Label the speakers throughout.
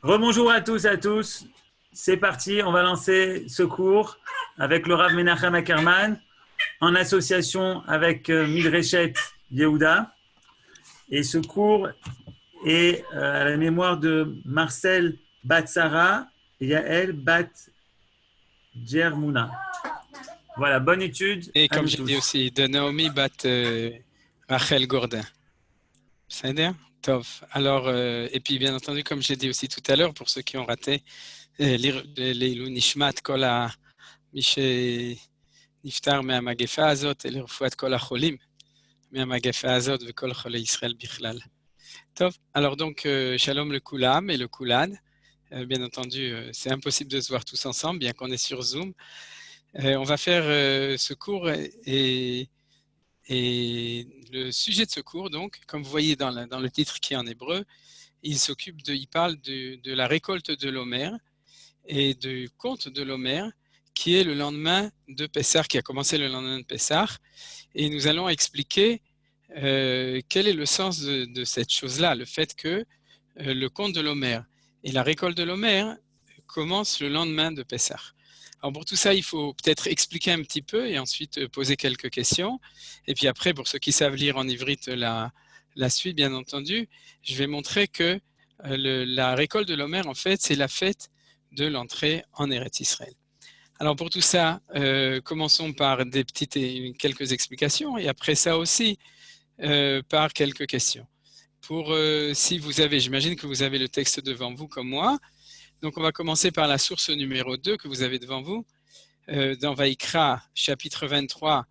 Speaker 1: Rebonjour à tous et à tous. C'est parti, on va lancer ce cours avec le Rav Menachem Ackerman en association avec Midreshet Yehuda. Et ce cours est à la mémoire de Marcel Batsara et Yael Bat Djermouna. Voilà, bonne étude
Speaker 2: Et
Speaker 1: à
Speaker 2: comme
Speaker 1: nous
Speaker 2: j'ai
Speaker 1: tous.
Speaker 2: dit aussi, de Naomi Bat Rachel Gordin. Ça aide? Tov. Alors, et puis bien entendu, comme j'ai dit aussi tout à l'heure, pour ceux qui ont raté, Leilou Nishmat Kol מי שנפטר מהמגפה הזאת, לרפואת כל החולים מהמגפה הזאת וכל חולי ישראל בכלל. טוב, alors donc, shalom le Koulam et le Koulad. Bien entendu, c'est impossible de se voir tous ensemble, bien qu'on est sur Zoom. On va faire ce cours et le sujet de ce cours, donc, comme vous voyez dans le titre qui est en hébreu, il parle de la récolte de l'Omer et du conte de l'Omer qui est le lendemain de Pessah, qui a commencé le lendemain de Pessah. Et nous allons expliquer quel est le sens de cette chose-là, le fait que le conte de l'Omer et la récolte de l'Omer commencent le lendemain de Pessah. Alors pour tout ça, il faut peut-être expliquer un petit peu et ensuite poser quelques questions. Et puis après, pour ceux qui savent lire en ivrite la suite, bien entendu, je vais montrer que la récolte de l'Omer, en fait, c'est la fête de l'entrée en Eretz Israël. Alors pour tout ça, commençons par quelques explications et après ça aussi par quelques questions. Si vous avez, j'imagine que vous avez le texte devant vous comme moi. Donc on va commencer par la source numéro 2 que vous avez devant vous, dans Vaïkra, chapitre 23,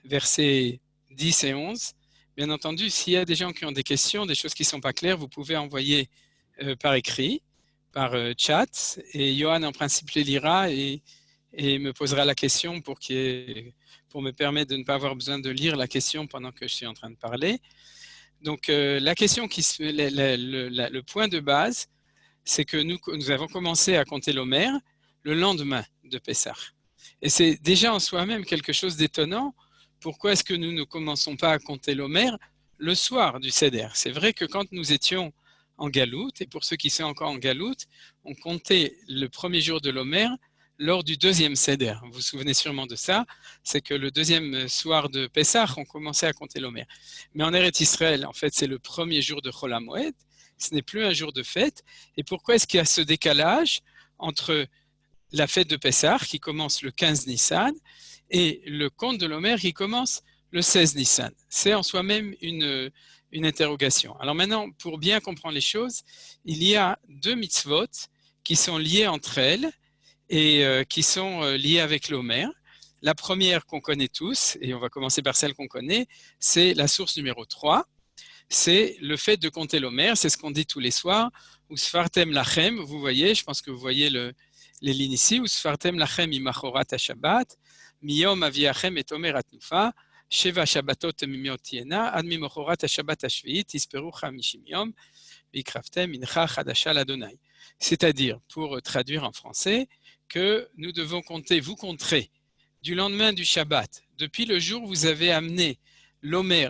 Speaker 2: versets 10 et 11. Bien entendu, s'il y a des gens qui ont des questions, des choses qui ne sont pas claires, vous pouvez envoyer par écrit, par chat, et Johan en principe les lira et me posera la question pour me permettre de ne pas avoir besoin de lire la question pendant que je suis en train de parler. Donc la question le point de base, c'est que nous avons commencé à compter l'Omer le lendemain de Pessah. Et c'est déjà en soi-même quelque chose d'étonnant. Pourquoi est-ce que nous ne commençons pas à compter l'Omer le soir du Seder? C'est vrai que quand nous étions en Galoute, et pour ceux qui sont encore en Galoute, on comptait le premier jour de l'Omer lors du deuxième Seder. Vous vous souvenez sûrement de ça, c'est que le deuxième soir de Pessah, on commençait à compter l'Omer. Mais en Eretz Israël, en fait, c'est le premier jour de Chol HaMoed, ce n'est plus un jour de fête. Et pourquoi est-ce qu'il y a ce décalage entre la fête de Pessah qui commence le 15 Nissan et le compte de l'Omer qui commence le 16 Nissan? C'est en soi-même une interrogation. Alors maintenant, pour bien comprendre les choses, il y a deux mitzvot qui sont liées entre elles et qui sont liées avec l'Omer. La première qu'on connaît tous, et on va commencer par celle qu'on connaît, c'est la source numéro 3. C'est le fait de compter l'Omer, c'est ce qu'on dit tous les soirs. Usfartem lachem, vous voyez, je pense que vous voyez les lignes ici. Usfartem lachem imachorat ha-shabbat, miyom aviachem et omer atnufa, sheva shabbatot mimiot tiena, ad mimochorat ha-shabbat ha-shviit, isperu chamishim yom, vikraftem mincha chadasha l'Adonai. C'est-à-dire, pour traduire en français, que nous devons compter, vous compterez, du lendemain du Shabbat, depuis le jour où vous avez amené l'Omer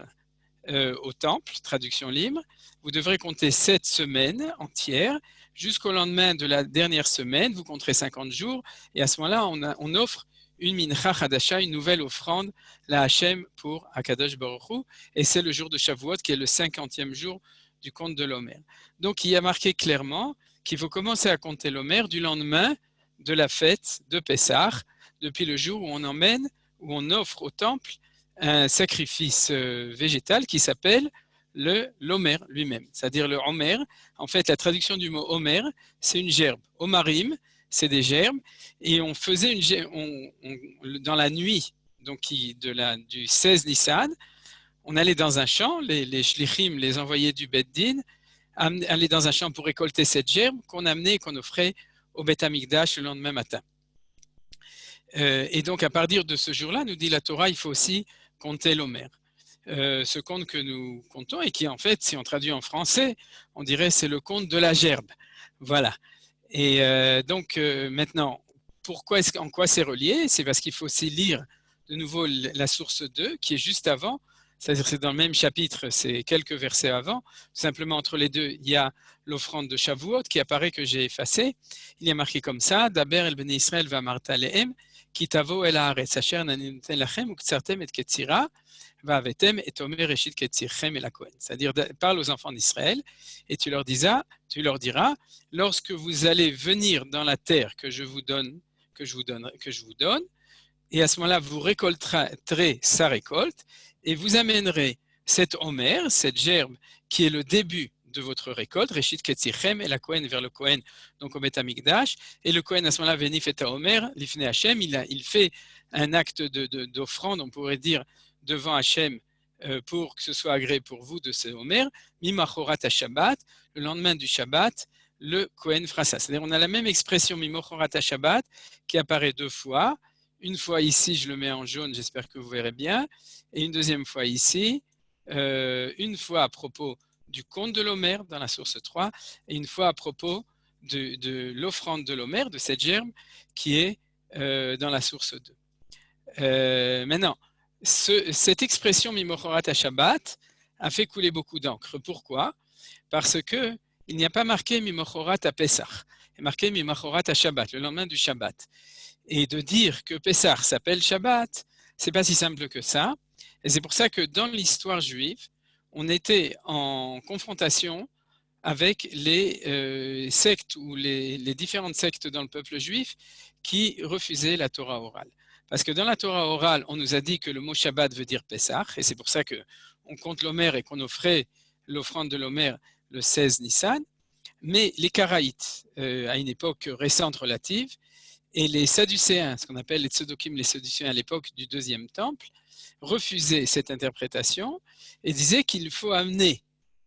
Speaker 2: au temple, traduction libre, vous devrez compter 7 semaines entières, jusqu'au lendemain de la dernière semaine, vous compterez 50 jours, et à ce moment-là, on offre une mincha chadasha, une nouvelle offrande, la Hachem pour Akadosh Baruch Hu, et c'est le jour de Shavuot, qui est le 50e jour du compte de l'Omer. Donc il y a marqué clairement qu'il faut commencer à compter l'Omer du lendemain de la fête de Pessah, depuis le jour où où on offre au temple un sacrifice végétal qui s'appelle l'Omer lui-même, c'est-à-dire le Omer. En fait, la traduction du mot Omer, c'est une gerbe. Omarim, c'est des gerbes, et on faisait dans la nuit donc du 16 Nissan, on allait dans un champ, les shlichim, les envoyés du Beth Din, allaient dans un champ pour récolter cette gerbe qu'on amenait et qu'on offrait au Beth Amikdash le lendemain matin. Et donc, à partir de ce jour-là, nous dit la Torah, il faut aussi compter l'Omer. Ce compte que nous comptons et qui, en fait, si on traduit en français, on dirait c'est le compte de la gerbe. Voilà. Et donc, maintenant, en quoi c'est relié? C'est parce qu'il faut aussi lire de nouveau la source 2, qui est juste avant, c'est-à-dire c'est dans le même chapitre, c'est quelques versets avant. Tout simplement, entre les deux, il y a l'offrande de Shavuot qui apparaît que j'ai effacé. Il y a marqué comme ça, Daber el bnei Israël v'amarta lehem, ki tavo el haaretz, asher nani noten lachem uktsartem et ketzira, va'avetem et omer reshit ketzirchem el hakohen. C'est-à-dire, parle aux enfants d'Israël et tu leur diras, lorsque vous allez venir dans la terre que je vous donne, et à ce moment-là, vous récolterez sa récolte et vous amènerez cet omer, cette gerbe qui est le début de votre récolte, Reshit Ketzirchem, et la Kohen vers le Kohen, donc au Beth Amikdash, et le Kohen à ce moment-là, Venif et Omer, Lifne Hashem, il fait un acte d'offrande, on pourrait dire, devant Hashem, pour que ce soit agréé pour vous de ce Omer, Mimachorat Shabbat, le lendemain du Shabbat, le Kohen fera ça. C'est-à-dire, on a la même expression Mimachorat Shabbat qui apparaît deux fois. Une fois ici, je le mets en jaune, j'espère que vous verrez bien. Et une deuxième fois ici, une fois à propos du compte de l'Omer dans la source 3, et une fois à propos de l'offrande de l'Omer, de cette gerbe, qui est dans la source 2. Maintenant, cette expression Mimochorat Shabbat a fait couler beaucoup d'encre. Pourquoi? Parce que il n'y a pas marqué Mimochorat Pesach, il y a marqué Mimochorat Shabbat, le lendemain du Shabbat. Et de dire que Pessah s'appelle Shabbat, c'est pas si simple que ça. Et c'est pour ça que dans l'histoire juive, on était en confrontation avec les sectes ou les différentes sectes dans le peuple juif qui refusaient la Torah orale. Parce que dans la Torah orale, on nous a dit que le mot Shabbat veut dire Pessah, et c'est pour ça qu'on compte l'Omer et qu'on offrait l'offrande de l'Omer le 16 Nissan. Mais les Karaïtes, à une époque récente relative, et les Sadducéens, ce qu'on appelle les Tzedokim, les Sadducéens à l'époque du deuxième temple, refusaient cette interprétation et disaient qu'il faut amener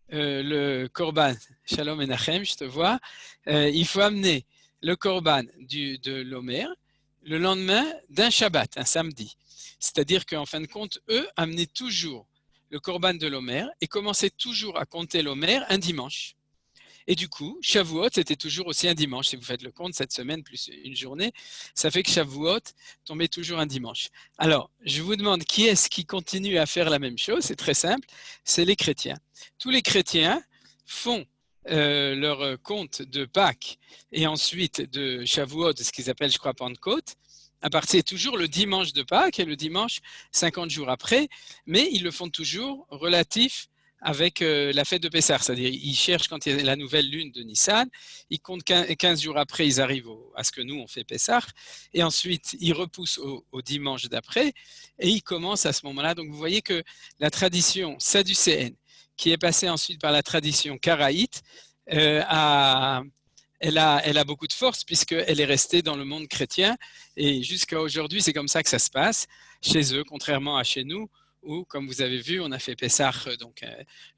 Speaker 2: le Korban, Shalom Menachem, je te vois, il faut amener le Korban de l'Omer le lendemain d'un Shabbat, un samedi. C'est-à-dire qu'en fin de compte, eux amenaient toujours le Korban de l'Omer et commençaient toujours à compter l'Omer un dimanche. Et du coup, Shavuot, c'était toujours aussi un dimanche. Si vous faites le compte, cette semaine plus une journée, ça fait que Shavuot tombait toujours un dimanche. Alors, je vous demande qui est-ce qui continue à faire la même chose? C'est très simple, c'est les chrétiens. Tous les chrétiens font leur compte de Pâques et ensuite de Shavuot, ce qu'ils appellent, je crois, Pentecôte, à partir toujours le dimanche de Pâques et le dimanche 50 jours après, mais ils le font toujours relatif avec la fête de Pessah, c'est-à-dire ils cherchent quand il y a la nouvelle lune de Nissan, ils comptent 15 jours après, ils arrivent à ce que nous on fait Pessah, et ensuite ils repoussent au dimanche d'après, et ils commencent à ce moment-là. Donc vous voyez que la tradition sadducéenne, qui est passée ensuite par la tradition karaïte, elle a beaucoup de force puisqu'elle est restée dans le monde chrétien, et jusqu'à aujourd'hui c'est comme ça que ça se passe chez eux, contrairement à chez nous, où, comme vous avez vu, on a fait Pessah donc,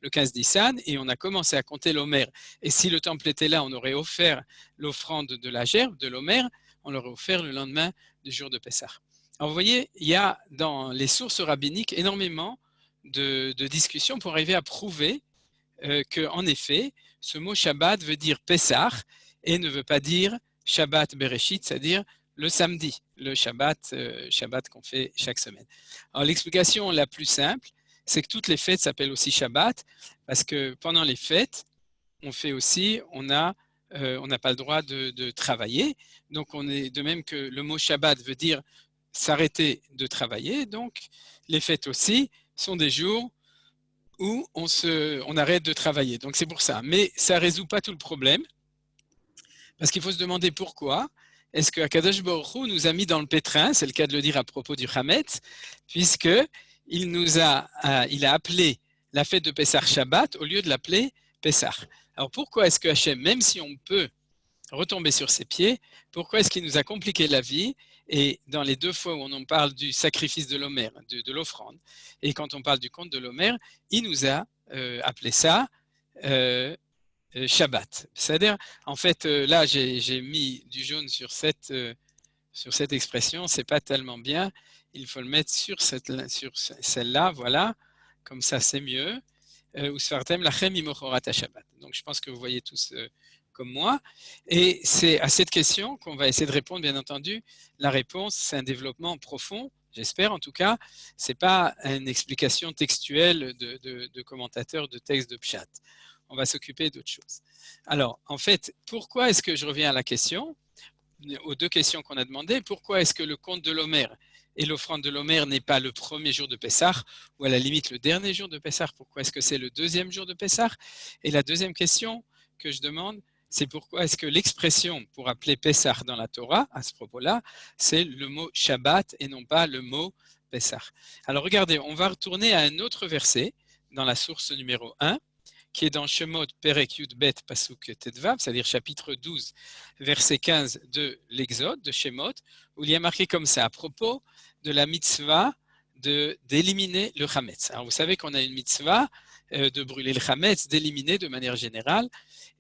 Speaker 2: le 15 Nissan et on a commencé à compter l'Omer. Et si le temple était là, on aurait offert l'offrande de la gerbe, de l'Omer, on l'aurait offert le lendemain du jour de Pessah. Alors vous voyez, il y a dans les sources rabbiniques énormément de discussions pour arriver à prouver qu'en effet, ce mot Shabbat veut dire Pessah et ne veut pas dire Shabbat Bereshit, c'est-à-dire le samedi, le Shabbat qu'on fait chaque semaine. Alors l'explication la plus simple, c'est que toutes les fêtes s'appellent aussi Shabbat, parce que pendant les fêtes, on n'a pas le droit de travailler. Donc on est de même que le mot Shabbat veut dire s'arrêter de travailler. Donc les fêtes aussi sont des jours où on arrête de travailler. Donc c'est pour ça. Mais ça ne résout pas tout le problème, parce qu'il faut se demander pourquoi. Est-ce que Akadosh Baruch Hu nous a mis dans le pétrin, c'est le cas de le dire à propos du Hametz, puisqu'il a appelé la fête de Pessah Shabbat au lieu de l'appeler Pessah. Alors pourquoi est-ce que Hachem, même si on peut retomber sur ses pieds, pourquoi est-ce qu'il nous a compliqué la vie? Et dans les deux fois où on en parle du sacrifice de l'Omer, de l'offrande, et quand on parle du compte de l'Omer, il nous a appelé ça Shabbat. C'est-à-dire, en fait, là, j'ai mis du jaune sur cette expression, c'est pas tellement bien. Il faut le mettre sur celle-là, voilà, comme ça c'est mieux. Usfartem lachem imochorat Shabbat. Donc, je pense que vous voyez tous comme moi. Et c'est à cette question qu'on va essayer de répondre, bien entendu. La réponse, c'est un développement profond J'espère en tout cas, ce n'est pas une explication textuelle de commentateurs de textes de Pshat. On va s'occuper d'autre chose. Alors, en fait, pourquoi est-ce que je reviens à la question, aux deux questions qu'on a demandées, pourquoi est-ce que le compte de l'Omer et l'offrande de l'Omer n'est pas le premier jour de Pessah ou à la limite le dernier jour de Pessah? Pourquoi est-ce que c'est le deuxième jour de Pessah? Et la deuxième question que je demande, c'est pourquoi est-ce que l'expression pour appeler Pessah dans la Torah, à ce propos-là, c'est le mot Shabbat et non pas le mot Pessah. Alors regardez, on va retourner à un autre verset dans la source numéro 1, qui est dans Shemot Perek Yud Bet Pasuk Tedvav, c'est-à-dire chapitre 12, verset 15 de l'Exode, de Shemot, où il y a marqué comme ça, à propos de la mitzvah d'éliminer le chametz. Alors vous savez qu'on a une mitzvah de brûler le chametz, d'éliminer de manière générale,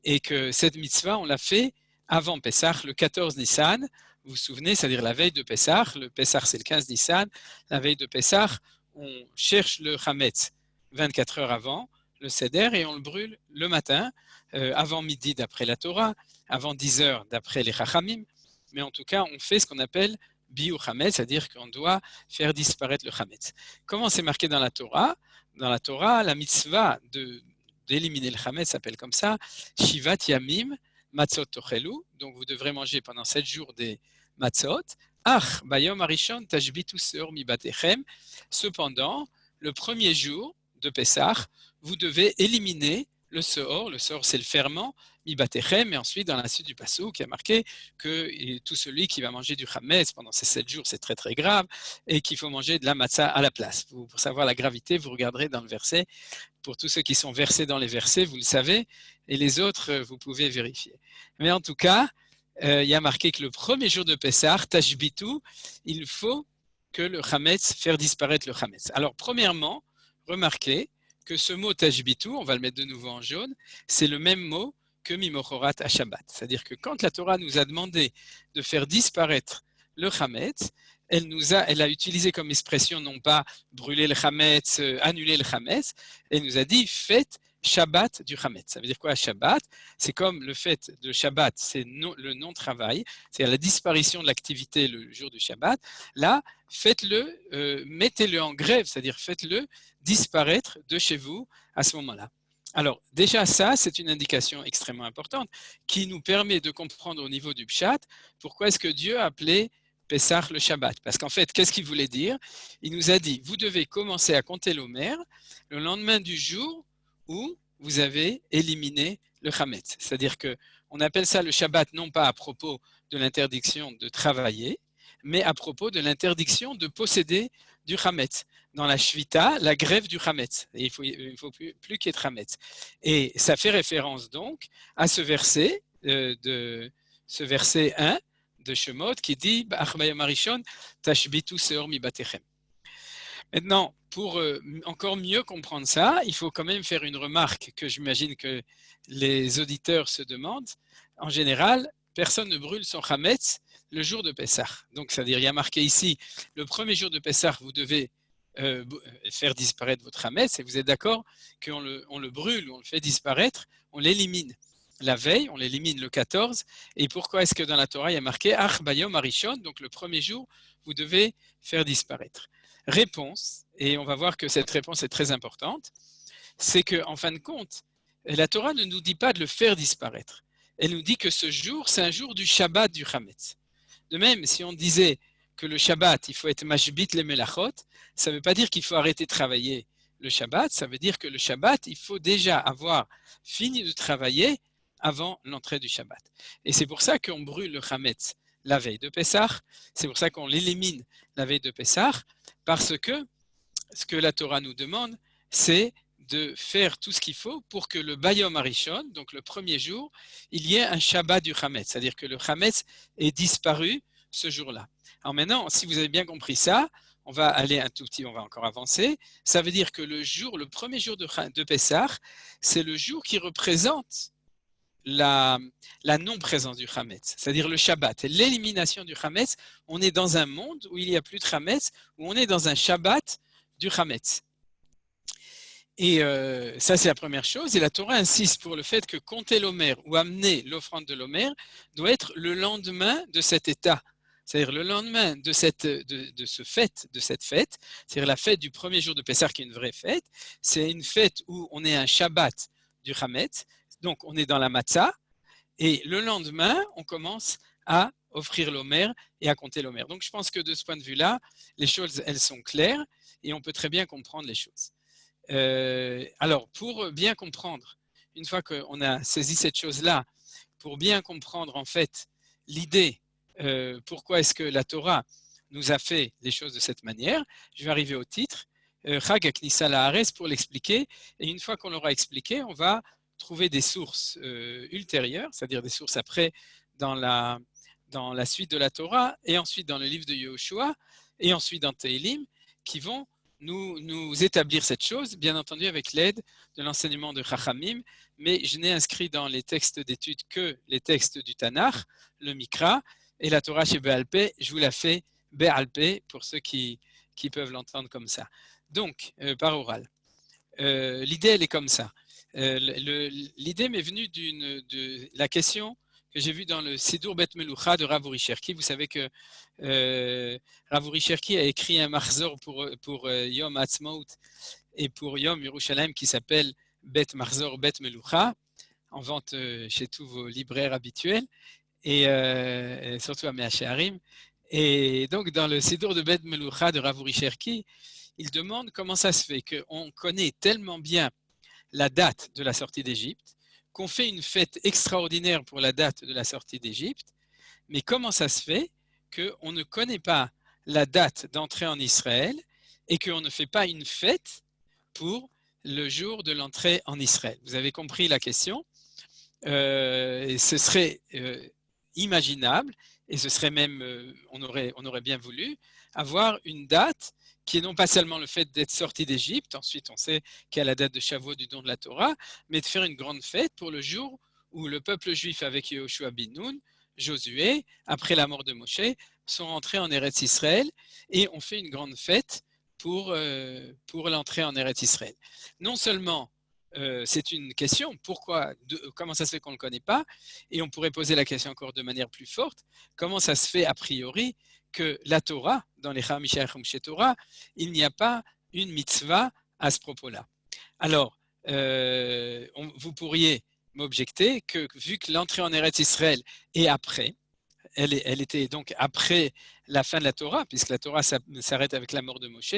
Speaker 2: et que cette mitzvah, on l'a fait avant Pessah, le 14 Nissan, vous vous souvenez, c'est-à-dire la veille de Pessah, le Pessah c'est le 15 Nissan, la veille de Pessah, on cherche le chametz 24 heures avant, le seder, et on le brûle le matin, avant midi d'après la Torah, avant 10 heures d'après les Chachamim, mais en tout cas on fait ce qu'on appelle biu chametz, c'est-à-dire qu'on doit faire disparaître le chametz. Comment c'est marqué dans la Torah? Dans la Torah, la mitzvah d'éliminer le chametz s'appelle comme ça, Shivat Yamim Matzot Tochelu, donc vous devrez manger pendant 7 jours des matzot, Ach Bayom Arishon Tashbitu Seor Mibatechem, cependant, le premier jour de Pessah, vous devez éliminer le seor c'est le ferment, mibatechem, et ensuite dans la suite du passouk, il y a marqué que tout celui qui va manger du chametz pendant ces 7 jours, c'est très très grave, et qu'il faut manger de la matzah à la place. Pour savoir la gravité, vous regarderez dans le verset. Pour tous ceux qui sont versés dans les versets, vous le savez, et les autres, vous pouvez vérifier. Mais en tout cas, il y a marqué que le premier jour de Pessah, tashbitu, il faut que le chametz, faire disparaître le chametz. Alors premièrement, remarquez que ce mot tashbitu, on va le mettre de nouveau en jaune, c'est le même mot que mimochorat à Shabbat. C'est-à-dire que quand la Torah nous a demandé de faire disparaître le chametz, elle a utilisé comme expression non pas brûler le chametz, annuler le chametz, elle nous a dit faites Shabbat du chametz. Ça veut dire quoi Shabbat? C'est comme le fait de Shabbat, c'est le non-travail, c'est-à-dire la disparition de l'activité le jour du Shabbat. Là, faites-le, mettez-le en grève, c'est-à-dire faites-le disparaître de chez vous à ce moment-là. Alors déjà ça, c'est une indication extrêmement importante qui nous permet de comprendre au niveau du Pshat pourquoi est-ce que Dieu a appelé Pessah le Shabbat. Parce qu'en fait, qu'est-ce qu'il voulait dire? Il nous a dit, vous devez commencer à compter l'Omer le lendemain du jour où vous avez éliminé le chametz. C'est-à-dire qu'on appelle ça le Shabbat non pas à propos de l'interdiction de travailler, mais à propos de l'interdiction de posséder du chametz. Dans la Shvita, la grève du chametz. Il ne faut plus qu'il y ait de chametz. Et ça fait référence donc à ce verset, ce verset 1 de Shemot qui dit Tashbitu seor mibatechem. Maintenant, pour encore mieux comprendre ça, il faut quand même faire une remarque que j'imagine que les auditeurs se demandent. En général, personne ne brûle son chametz le jour de Pessah. Donc, c'est-à-dire, il y a marqué ici, le premier jour de Pessah, vous devez faire disparaître votre chametz, et vous êtes d'accord qu'on le brûle, on le fait disparaître, on l'élimine la veille, on l'élimine le 14. Et pourquoi est-ce que dans la Torah, il y a marqué Ach Bayom Arishon, donc le premier jour, vous devez faire disparaître? Réponse, et on va voir que cette réponse est très importante, c'est qu'en fin de compte, la Torah ne nous dit pas de le faire disparaître. Elle nous dit que ce jour, c'est un jour du Shabbat du Chametz. De même, si on disait que le Shabbat, il faut être mashbit les melachot, ça ne veut pas dire qu'il faut arrêter de travailler le Shabbat, ça veut dire que le Shabbat, il faut déjà avoir fini de travailler avant l'entrée du Shabbat. Et c'est pour ça qu'on brûle le Chametz la veille de Pessah, c'est pour ça qu'on l'élimine la veille de Pessah, parce que ce que la Torah nous demande, c'est de faire tout ce qu'il faut pour que le Bayom Arishon, donc le premier jour, il y ait un Shabbat du Chametz, c'est-à-dire que le Chametz est disparu ce jour-là. Alors maintenant, si vous avez bien compris ça, on va aller un tout petit, on va encore avancer. Ça veut dire que le premier jour de Pessah, c'est le jour qui représente la non-présence du Chametz, c'est-à-dire le Shabbat, l'élimination du Chametz. On est dans un monde où il n'y a plus de Chametz, où on est dans un Shabbat du Chametz. Et ça, c'est la première chose. Et la Torah insiste pour le fait que compter l'Omer ou amener l'offrande de l'Omer doit être le lendemain de cet état C'est-à-dire le lendemain de cette fête, c'est-à-dire la fête du premier jour de Pessah, qui est une vraie fête, c'est une fête où on est un Shabbat du Hametz, donc on est dans la matzah, et le lendemain, on commence à offrir l'omer et à compter l'omer. Donc je pense que de ce point de vue-là, les choses, elles sont claires et on peut très bien comprendre les choses. Alors, pour bien comprendre, une fois qu'on a saisi cette chose-là, pour bien comprendre en fait l'idée, pourquoi est-ce que la Torah nous a fait les choses de cette manière, je vais arriver au titre, Chag HaKnissa La'aretz, pour l'expliquer, et une fois qu'on l'aura expliqué, on va trouver des sources ultérieures, c'est-à-dire des sources après dans la suite de la Torah, et ensuite dans le livre de Yehoshua, et ensuite dans Tehillim, qui vont nous établir cette chose, bien entendu avec l'aide de l'enseignement de Chachamim, mais je n'ai inscrit dans les textes d'études que les textes du Tanakh, le Mikra, et la Torah chez Be'al Peh, je vous la fais Be'al Peh pour ceux qui peuvent l'entendre comme ça. Donc, par oral. L'idée, elle est comme ça. L'idée m'est venue de la question que j'ai vue dans le Sidur Bet Melucha de Rav Uri Cherki. Vous savez que Rav Uri Cherki a écrit un Marzor pour Yom Ha'atzmaut et pour Yom Yerushalayim qui s'appelle Bet Marzor Bet Melucha, en vente chez tous vos libraires habituels, et surtout à Mea Shearim. Et donc, dans le Sidur de Bet Melucha de Rav Uri Cherki, il demande comment ça se fait qu'on connaît tellement bien la date de la sortie d'Égypte, qu'on fait une fête extraordinaire pour la date de la sortie d'Égypte, mais comment ça se fait qu'on ne connaît pas la date d'entrée en Israël et qu'on ne fait pas une fête pour le jour de l'entrée en Israël? Vous avez compris la question. Ce serait imaginable, et ce serait même, on aurait bien voulu avoir une date qui est non pas seulement le fait d'être sorti d'Égypte, ensuite on sait qu'il y a la date de Shavuot du don de la Torah, mais de faire une grande fête pour le jour où le peuple juif avec Yehoshua bin Nun, Josué, après la mort de Moshe, sont rentrés en Eretz Israël, et on fait une grande fête pour l'entrée en Eretz Israël. Non seulement c'est une question, comment ça se fait qu'on ne le connaît pas, et on pourrait poser la question encore de manière plus forte, comment ça se fait a priori que la Torah, dans les Chamisha Chumshe Torah, il n'y a pas une mitzvah à ce propos-là. Alors, vous pourriez m'objecter que vu que l'entrée en Eretz Israël est après, elle était donc après la fin de la Torah, puisque la Torah s'arrête avec la mort de Moshe,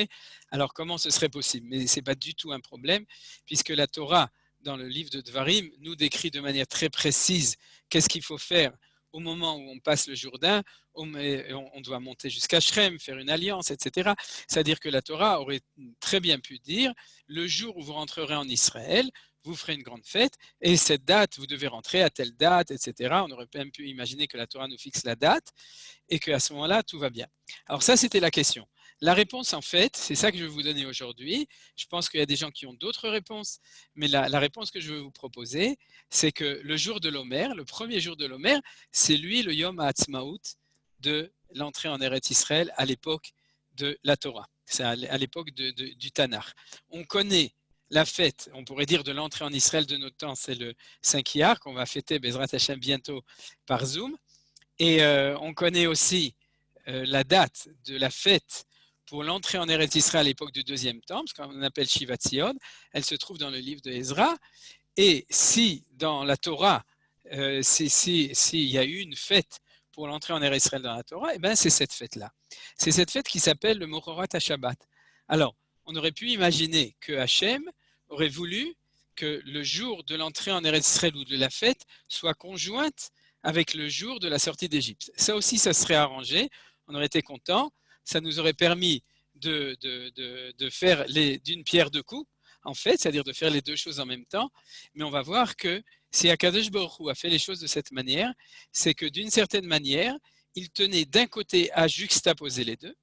Speaker 2: alors comment ce serait possible? Mais ce n'est pas du tout un problème, puisque la Torah, dans le livre de Dvarim, nous décrit de manière très précise qu'est-ce qu'il faut faire au moment où on passe le Jourdain. On doit monter jusqu'à Shrem, faire une alliance, etc. C'est-à-dire que la Torah aurait très bien pu dire, le jour où vous rentrerez en Israël, vous ferez une grande fête, et cette date, vous devez rentrer à telle date, etc. On aurait même pu imaginer que la Torah nous fixe la date, et qu'à ce moment-là, tout va bien. Alors ça, c'était la question. La réponse, en fait, c'est ça que je vais vous donner aujourd'hui. Je pense qu'il y a des gens qui ont d'autres réponses, mais la réponse que je vais vous proposer, c'est que le jour de l'Omer, le premier jour de l'Omer, c'est lui le Yom Ha'atzmaut de l'entrée en Eretz Israël à l'époque de la Torah. C'est à l'époque du Tanakh. On connaît la fête, on pourrait dire de l'entrée en Israël de notre temps, c'est le 5 Iyar qu'on va fêter Bezrat Hashem bientôt par Zoom. Et on connaît aussi la date de la fête pour l'entrée en Eretz Israël à l'époque du deuxième temple, ce qu'on appelle Shivat Zion. Elle se trouve dans le livre de Ezra. Et si dans la Torah, s'il y a eu une fête pour l'entrée en Eretz Israël dans la Torah, eh ben c'est cette fête-là. C'est cette fête qui s'appelle le Mochorat HaShabbat. Alors, on aurait pu imaginer que Hachem aurait voulu que le jour de l'entrée en Eretz Israël ou de la fête soit conjointe avec le jour de la sortie d'Égypte. Ça aussi, ça serait arrangé. On aurait été content. Ça nous aurait permis de faire d'une pierre deux coups, en fait, c'est-à-dire de faire les deux choses en même temps. Mais on va voir que si Akadosh Baruch Hu a fait les choses de cette manière, c'est que d'une certaine manière, il tenait d'un côté à juxtaposer les deux,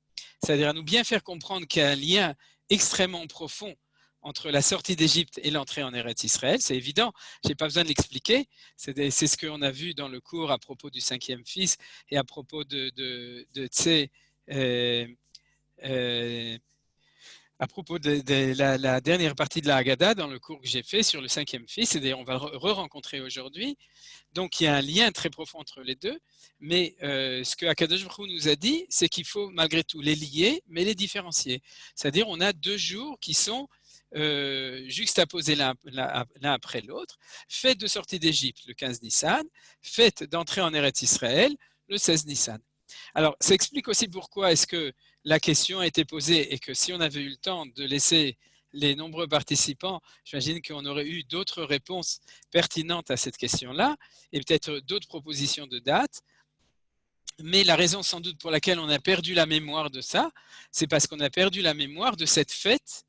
Speaker 2: c'est-à-dire à nous bien faire comprendre qu'il y a un lien extrêmement profond entre la sortie d'Égypte et l'entrée en Eretz Israël. C'est évident, je n'ai pas besoin de l'expliquer. C'est ce qu'on a vu dans le cours à propos du cinquième fils et à propos de Tsé, à propos de la dernière partie de la Haggadah dans le cours que j'ai fait sur le 5e fils, et d'ailleurs on va le re-rencontrer aujourd'hui. Donc il y a un lien très profond entre les deux, mais ce que Akadosh Baruch Hu nous a dit, c'est qu'il faut malgré tout les lier, mais les différencier. C'est-à-dire on a 2 jours qui sont juxtaposés l'un après l'autre, fête de sortie d'Égypte le 15 Nissan, fête d'entrée en Eretz Israël le 16 Nissan. Alors ça explique aussi pourquoi est-ce que la question a été posée et que si on avait eu le temps de laisser les nombreux participants, j'imagine qu'on aurait eu d'autres réponses pertinentes à cette question-là et peut-être d'autres propositions de dates. Mais la raison sans doute pour laquelle on a perdu la mémoire de ça, c'est parce qu'on a perdu la mémoire de cette fête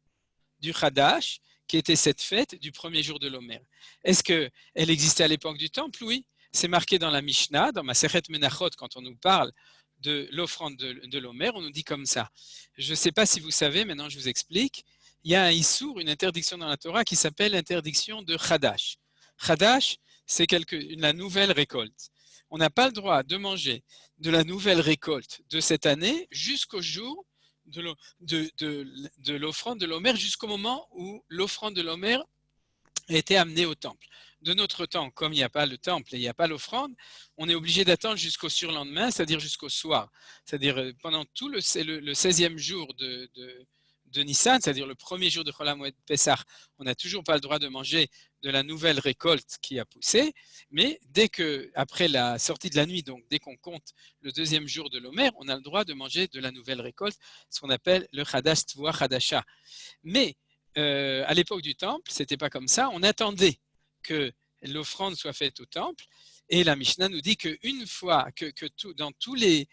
Speaker 2: du Hadash, qui était cette fête du premier jour de l'Omer. Est-ce qu'elle existait à l'époque du Temple? Oui. C'est marqué dans la Mishnah, dans Masechet Menachot, quand on nous parle de l'offrande de l'Omer, on nous dit comme ça. Je ne sais pas si vous savez, maintenant je vous explique. Il y a un issour, une interdiction dans la Torah qui s'appelle l'interdiction de Hadash. Hadash, c'est la nouvelle récolte. On n'a pas le droit de manger de la nouvelle récolte de cette année jusqu'au jour de l'offrande de l'Omer, jusqu'au moment où l'offrande de l'Omer a été amenée au temple. De notre temps, comme il n'y a pas le temple et il n'y a pas l'offrande, on est obligé d'attendre jusqu'au surlendemain, c'est-à-dire jusqu'au soir. C'est-à-dire pendant tout le 16e jour de Nissan, c'est-à-dire le premier jour de Chol HaMoed Pessah, on n'a toujours pas le droit de manger de la nouvelle récolte qui a poussé, mais après la sortie de la nuit, donc dès qu'on compte le 2e jour de l'Omer, on a le droit de manger de la nouvelle récolte, ce qu'on appelle le Chadash Tvua Chadasha. Mais à l'époque du temple, c'était pas comme ça. On attendait que l'offrande soit faite au temple, et la Mishnah nous dit qu'une fois dans tous les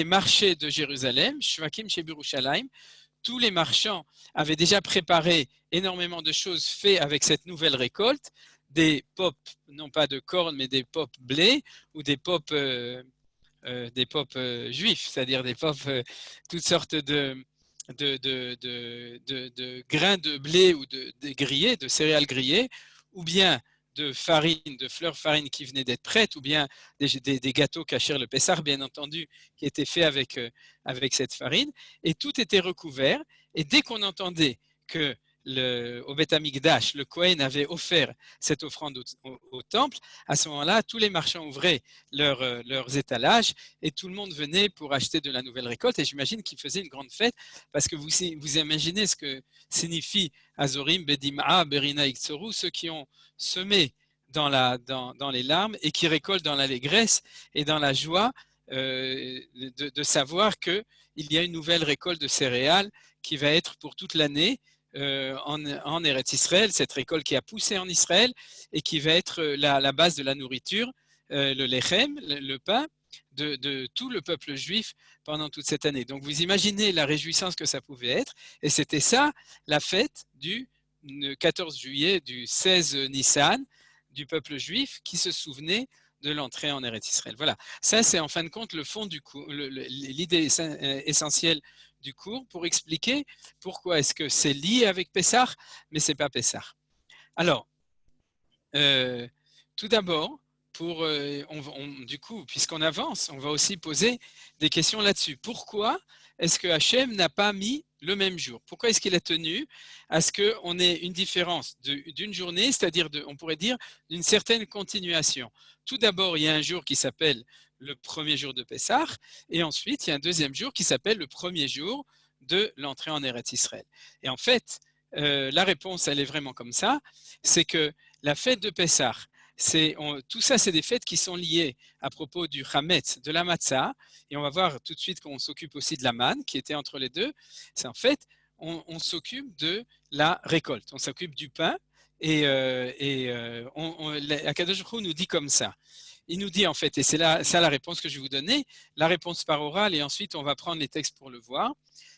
Speaker 2: marchés de Jérusalem, Shvakim Shebirushalayim, tous les marchands avaient déjà préparé énormément de choses faites avec cette nouvelle récolte, des pop, non pas de corn, mais des pop blé ou des pop juifs, c'est-à-dire des pop toutes sortes de grains de blé ou de grillés, de céréales grillées, ou bien de farine, de fleurs farine qui venaient d'être prêtes, ou bien des gâteaux kasher le Pessah, bien entendu, qui étaient faits avec cette farine. Et tout était recouvert. Et dès qu'on entendait que au Beth Amikdash, le Kohen avait offert cette offrande au temple, à ce moment-là, tous les marchands ouvraient leurs étalages et tout le monde venait pour acheter de la nouvelle récolte. Et j'imagine qu'ils faisaient une grande fête parce que vous imaginez ce que signifie Azorim, Bedim'a, Berina, Iktsoru, ceux qui ont semé dans les larmes et qui récoltent dans l'allégresse et dans la joie de savoir qu'il y a une nouvelle récolte de céréales qui va être pour toute l'année en Eretz Israël, cette récolte qui a poussé en Israël et qui va être la base de la nourriture, le lechem, le pain, de tout le peuple juif pendant toute cette année. Donc vous imaginez la réjouissance que ça pouvait être, et c'était ça la fête du 14 juillet, du 16 Nissan, du peuple juif qui se souvenait de l'entrée en Eretz Israël. Voilà, ça c'est en fin de compte le fond du cours, l'idée essentielle du cours pour expliquer pourquoi est-ce que c'est lié avec Pessah, mais c'est pas Pessah. Alors, tout d'abord, du coup, puisqu'on avance, on va aussi poser des questions là-dessus. Pourquoi est-ce que Hachem n'a pas mis le même jour? Pourquoi est-ce qu'il a tenu à ce qu'on ait une différence d'une journée, c'est-à-dire, on pourrait dire, d'une certaine continuation? Tout d'abord, il y a un jour qui s'appelle le premier jour de Pessah, et ensuite, il y a un deuxième jour qui s'appelle le premier jour de l'entrée en Eretz Israël. Et en fait, la réponse, elle est vraiment comme ça, c'est que la fête de Pessah, tout ça, c'est des fêtes qui sont liées à propos du Hametz, de la Matzah, et on va voir tout de suite qu'on s'occupe aussi de la manne, qui était entre les deux. C'est en fait, on s'occupe de la récolte, on s'occupe du pain, et Akadosh Baruch Hu nous dit comme ça. Il nous dit en fait, et c'est ça la réponse que je vais vous donner, la réponse par oral, et ensuite on va prendre les textes pour le voir.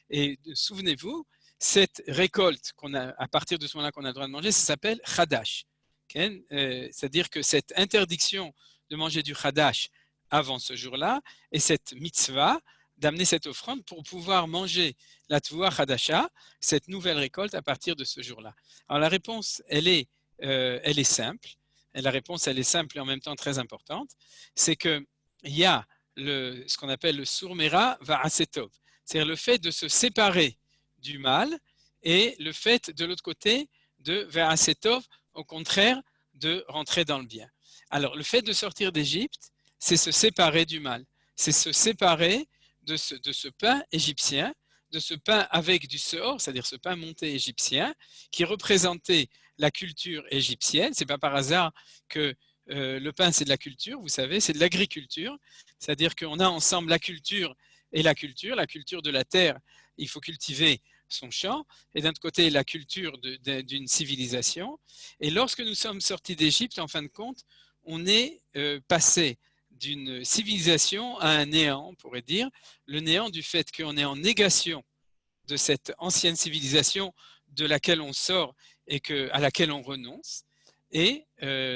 Speaker 2: Et souvenez-vous, cette récolte à partir de ce moment-là qu'on a le droit de manger, ça s'appelle Chadash. C'est-à-dire que cette interdiction de manger du Chadash avant ce jour-là, et cette mitzvah d'amener cette offrande pour pouvoir manger la Tvua Chadasha, cette nouvelle récolte à partir de ce jour-là. Alors la réponse, elle est simple. Et la réponse, elle est simple et en même temps très importante. C'est qu'il y a ce qu'on appelle le surmera va'asetov, c'est-à-dire le fait de se séparer du mal et le fait de l'autre côté de Ve'asetov, au contraire, de rentrer dans le bien. Alors, le fait de sortir d'Égypte, c'est se séparer du mal, c'est se séparer de ce pain égyptien, de ce pain avec du sehor, c'est-à-dire ce pain monté égyptien, qui représentait la culture égyptienne. C'est pas par hasard que le pain, c'est de la culture, vous savez, c'est de l'agriculture, c'est-à-dire qu'on a ensemble la culture la culture de la terre, il faut cultiver son champ, et d'un autre côté, la culture d'une civilisation. Et lorsque nous sommes sortis d'Égypte, en fin de compte, on est passé d'une civilisation à un néant, on pourrait dire, le néant du fait qu'on est en négation de cette ancienne civilisation de laquelle on sort et à laquelle on renonce. Et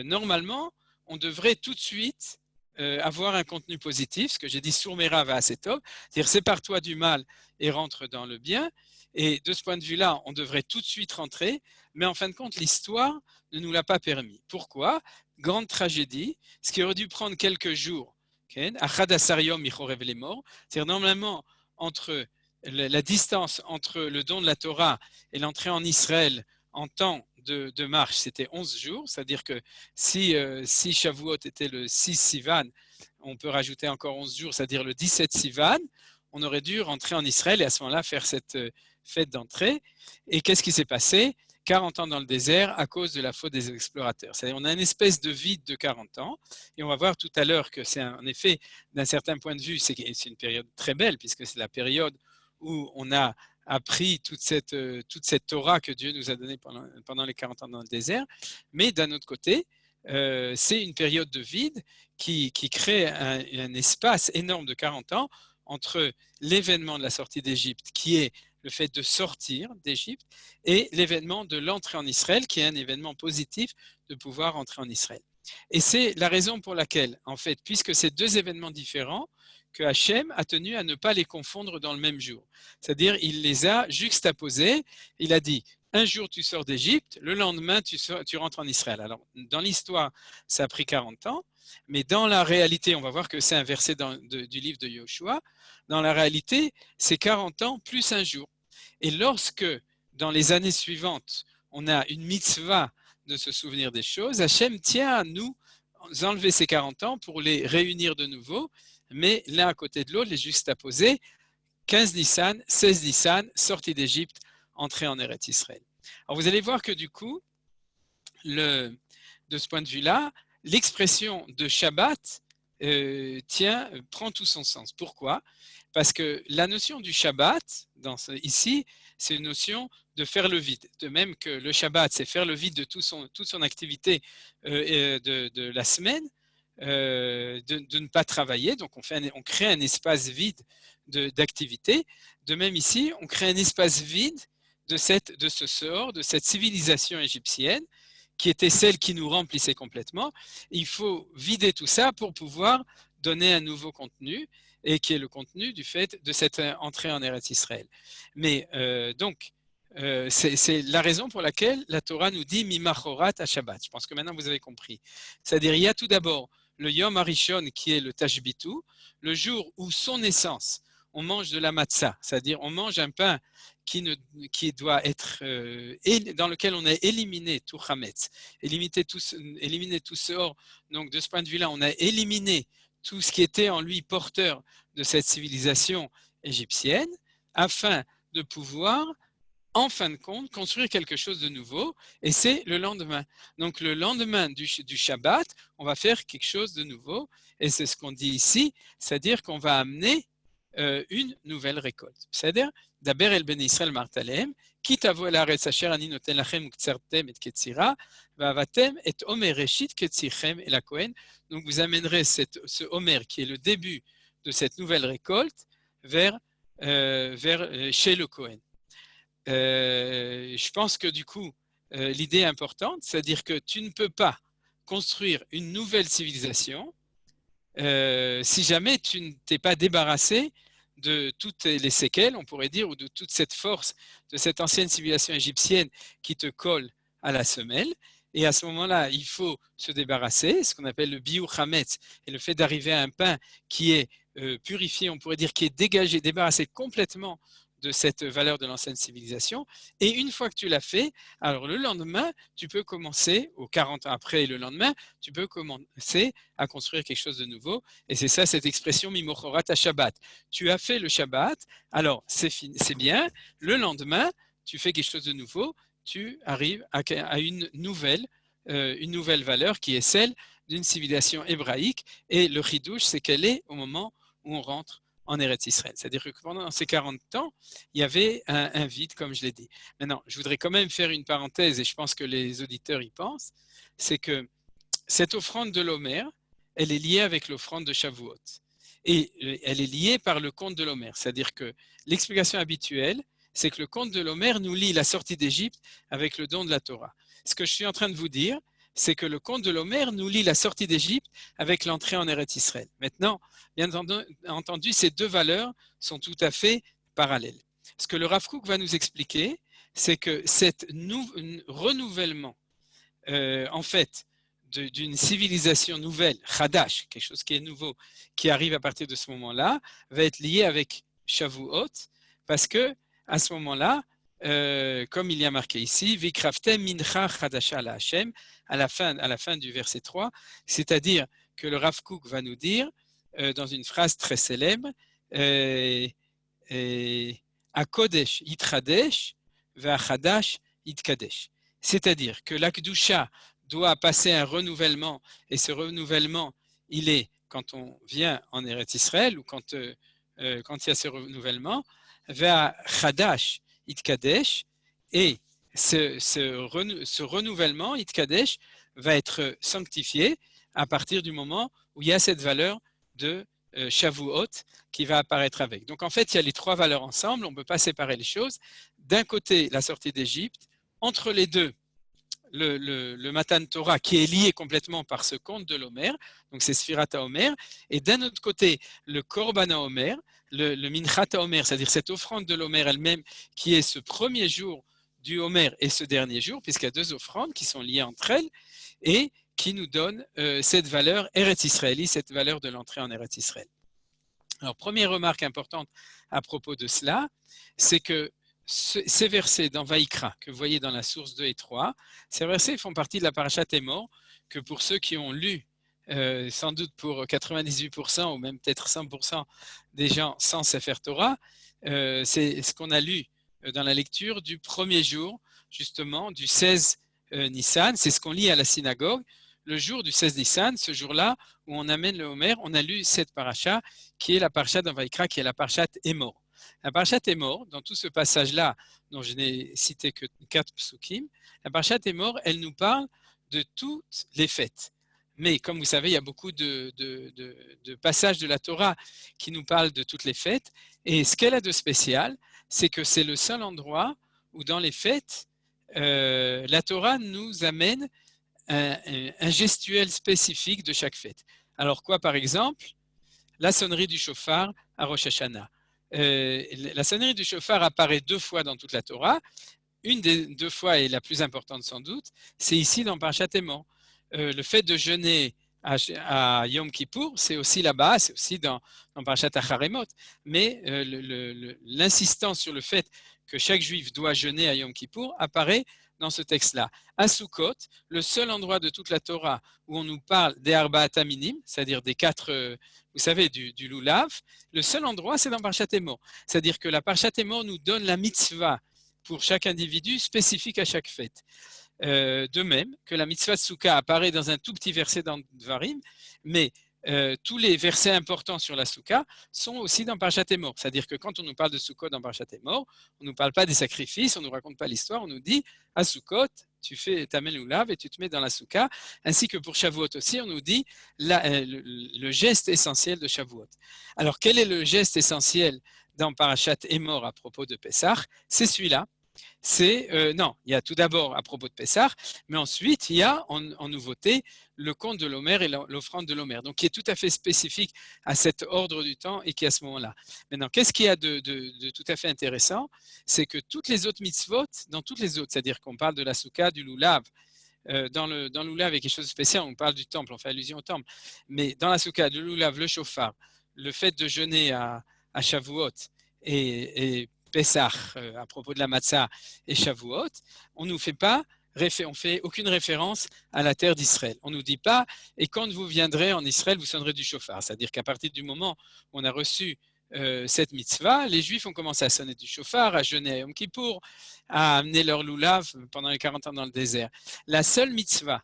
Speaker 2: normalement, on devrait tout de suite avoir un contenu positif, ce que j'ai dit Sourmera va assez top, c'est-à-dire sépare-toi du mal et rentre dans le bien. Et de ce point de vue-là, on devrait tout de suite rentrer, mais en fin de compte, l'histoire ne nous l'a pas permis. Pourquoi? Grande tragédie, ce qui aurait dû prendre quelques jours, c'est-à-dire normalement entre la distance entre le don de la Torah et l'entrée en Israël en temps de marche, c'était 11 jours, c'est-à-dire que si Shavuot était le 6 Sivan, on peut rajouter encore 11 jours, c'est-à-dire le 17 Sivan, on aurait dû rentrer en Israël et à ce moment-là faire cette fête d'entrée. Et qu'est-ce qui s'est passé? 40 ans dans le désert à cause de la faute des explorateurs. C'est-à-dire on a une espèce de vide de 40 ans et on va voir tout à l'heure que c'est en effet, d'un certain point de vue, c'est une période très belle puisque c'est la période où on a appris toute cette Torah que Dieu nous a donnée pendant les 40 ans dans le désert. Mais d'un autre côté, c'est une période de vide qui crée un espace énorme de 40 ans entre l'événement de la sortie d'Égypte, qui est le fait de sortir d'Égypte, et l'événement de l'entrée en Israël, qui est un événement positif de pouvoir entrer en Israël. Et c'est la raison pour laquelle, en fait, puisque c'est deux événements différents, que Hachem a tenu à ne pas les confondre dans le même jour. C'est-à-dire, il les a juxtaposés. Il a dit, un jour tu sors d'Égypte, le lendemain tu rentres en Israël. Alors, dans l'histoire, ça a pris 40 ans, mais dans la réalité, on va voir que c'est un verset du livre de Yoshua, dans la réalité, c'est 40 ans plus un jour. Et lorsque, dans les années suivantes, on a une mitzvah de se souvenir des choses, Hachem tient à nous enlever ces 40 ans pour les réunir de nouveau, mais l'un à côté de l'autre, les juxtaposer, 15 Nissan, 16 Nissan, sortie d'Égypte, entrée en Eretz Israël. Alors vous allez voir que du coup, de ce point de vue-là, l'expression de Shabbat prend tout son sens. Pourquoi? Parce que la notion du Shabbat, ici, c'est une notion de faire le vide. De même que le Shabbat, c'est faire le vide de toute son activité de la semaine, de ne pas travailler. Donc, on crée un espace vide d'activité. De même ici, on crée un espace vide de ce sort, de cette civilisation égyptienne, qui était celle qui nous remplissait complètement. Il faut vider tout ça pour pouvoir donner un nouveau contenu, et qui est le contenu du fait de cette entrée en Eretz Israël. Mais c'est la raison pour laquelle la Torah nous dit Mimachorat à Shabbat. Je pense que maintenant vous avez compris. C'est-à-dire, il y a tout d'abord le Yom Harishon qui est le Tashbitu, le jour où son naissance, on mange de la matzah, c'est-à-dire on mange un pain qui doit être dans lequel on a éliminé tout chametz, éliminé tout sehor. Donc de ce point de vue-là, on a éliminé tout ce qui était en lui porteur de cette civilisation égyptienne, afin de pouvoir, en fin de compte, construire quelque chose de nouveau, et c'est le lendemain. Donc le lendemain du Shabbat, on va faire quelque chose de nouveau, et c'est ce qu'on dit ici, c'est-à-dire qu'on va amener une nouvelle récolte. C'est-à-dire, Daber el ben Israël martalem, ki tavo el haaretz asher ani noten lachem uktzartem et ketzira, va'avatem et omer reshit ketzichem el hakohen. Donc vous amènerez ce omer qui est le début de cette nouvelle récolte vers chez le Kohen. Je pense que du coup, l'idée est importante, c'est-à-dire que tu ne peux pas construire une nouvelle civilisation si jamais tu ne t'es pas débarrassé de toutes les séquelles, on pourrait dire, ou de toute cette force de cette ancienne civilisation égyptienne qui te colle à la semelle. Et à ce moment-là, il faut se débarrasser, ce qu'on appelle le biur chametz, et le fait d'arriver à un pain qui est purifié, on pourrait dire, qui est dégagé, débarrassé complètement de cette valeur de l'ancienne civilisation. Et une fois que tu l'as fait, alors le lendemain, tu peux commencer, ou 40 ans après le lendemain, tu peux commencer à construire quelque chose de nouveau. Et c'est ça, cette expression Mimochorat à Shabbat. Tu as fait le Shabbat, alors c'est bien. Le lendemain, tu fais quelque chose de nouveau, tu arrives à une nouvelle valeur qui est celle d'une civilisation hébraïque. Et le chidouche, c'est qu'elle est au moment où on rentre en Eretz Israël. C'est-à-dire que pendant ces 40 ans, il y avait un vide, comme je l'ai dit. Maintenant, je voudrais quand même faire une parenthèse, et je pense que les auditeurs y pensent, c'est que cette offrande de l'Omer, elle est liée avec l'offrande de Shavuot. Et elle est liée par le conte de l'Omer. C'est-à-dire que l'explication habituelle, c'est que le conte de l'Omer nous lie la sortie d'Égypte avec le don de la Torah. Ce que je suis en train de vous dire, c'est que le conte de l'Omer nous lie la sortie d'Égypte avec l'entrée en Eretz Israël. Maintenant, bien entendu, ces deux valeurs sont tout à fait parallèles. Ce que le Rav Kook va nous expliquer, c'est que cet renouvellement, en fait, d'une civilisation nouvelle, Chadash, quelque chose qui est nouveau, qui arrive à partir de ce moment-là, va être lié avec Shavuot, parce que à ce moment-là, comme il y a marqué ici, Vikraftem mincha chadasha la Hashem, à la fin du verset 3, c'est-à-dire que le Rav Kook va nous dire, dans une phrase très célèbre, Akodesh yitchadesh, ve'achadash yitkadesh. C'est-à-dire que l'Akdusha doit passer un renouvellement, et ce renouvellement, il est quand on vient en Eretz Israël, ou quand il y a ce renouvellement, vers Chadash Itkadesh, et ce renouvellement Itkadesh va être sanctifié à partir du moment où il y a cette valeur de Shavuot qui va apparaître avec. Donc en fait, il y a les trois valeurs ensemble, on ne peut pas séparer les choses. D'un côté, la sortie d'Égypte, entre les deux, le Matan Torah qui est lié complètement par ce conte de l'Omer, donc c'est Sphirata Omer, et d'un autre côté, le Korbana Omer, le Minchata Omer, c'est-à-dire cette offrande de l'Omer elle-même qui est ce premier jour du Omer et ce dernier jour, puisqu'il y a deux offrandes qui sont liées entre elles et qui nous donnent cette valeur Eretz Israéli, cette valeur de l'entrée en Eretz Israël. Alors, première remarque importante à propos de cela, c'est que ces versets dans Vaïkra, que vous voyez dans la source 2 et 3, ces versets font partie de la parashat Emor, que pour ceux qui ont lu, sans doute pour 98% ou même peut-être 100% des gens sans Sefer Torah, c'est ce qu'on a lu dans la lecture du premier jour, justement, du 16 Nissan, c'est ce qu'on lit à la synagogue. Le jour du 16 Nissan, ce jour-là, où on amène le Homer, on a lu cette paracha, qui est la parasha dans Vaïkra, qui est la parashat Emor. La parashat Emor, dans tout ce passage-là, dont je n'ai cité que 4 psukim, la parashat Emor, elle nous parle de toutes les fêtes. Mais comme vous savez, il y a beaucoup de passages de la Torah qui nous parlent de toutes les fêtes. Et ce qu'elle a de spécial, c'est que c'est le seul endroit où dans les fêtes, la Torah nous amène un gestuel spécifique de chaque fête. Alors quoi, par exemple? La sonnerie du shofar à Rosh Hashanah. La sonnerie du shofar apparaît 2 fois dans toute la Torah. Une des 2 fois, et la plus importante sans doute, c'est ici dans Parashat Emor. Le fait de jeûner à Yom Kippour, c'est aussi là-bas, c'est aussi dans Parashat Acharemot. Mais l'insistance sur le fait que chaque juif doit jeûner à Yom Kippour apparaît dans ce texte-là. À Sukkot, le seul endroit de toute la Torah où on nous parle des Arba'at Aminim, c'est-à-dire des 4, vous savez, du Lulav, le seul endroit, c'est dans Parashat Emor. C'est-à-dire que la Parashat Emor nous donne la mitzvah pour chaque individu spécifique à chaque fête. De même que la mitzvah de Souka apparaît dans un tout petit verset dans Dvarim, mais tous les versets importants sur la Souka sont aussi dans Parashat Emor. C'est-à-dire que quand on nous parle de Sukkot dans Parashat Emor, on ne nous parle pas des sacrifices, on ne nous raconte pas l'histoire, on nous dit à Sukkot, tu amènes l'oulav et tu te mets dans la Souka, ainsi que pour Shavuot aussi, on nous dit le geste essentiel de Shavuot. Alors quel est le geste essentiel dans Parashat Emor à propos de Pessah? C'est celui-là. Non, il y a tout d'abord à propos de Pessah, mais ensuite il y a en nouveauté le conte de l'Omer et l'offrande de l'Omer, donc qui est tout à fait spécifique à cet ordre du temps et qui est à ce moment-là. Maintenant, qu'est-ce qu'il y a de tout à fait intéressant? C'est que toutes les autres mitzvot, dans toutes les autres, c'est-à-dire qu'on parle de la souka, du lulav, dans le lulav, il y a quelque chose de spécial, on parle du temple, on fait allusion au temple, mais dans la souka, le lulav, le shofar, le fait de jeûner à Shavuot et Pessah, à propos de la Matzah et Shavuot, on fait aucune référence à la terre d'Israël. On ne nous dit pas, et quand vous viendrez en Israël, vous sonnerez du chauffard. C'est-à-dire qu'à partir du moment où on a reçu cette mitzvah, les Juifs ont commencé à sonner du chauffard, à jeûner à Yom Kippour, à amener leur loulav pendant les 40 ans dans le désert. La seule mitzvah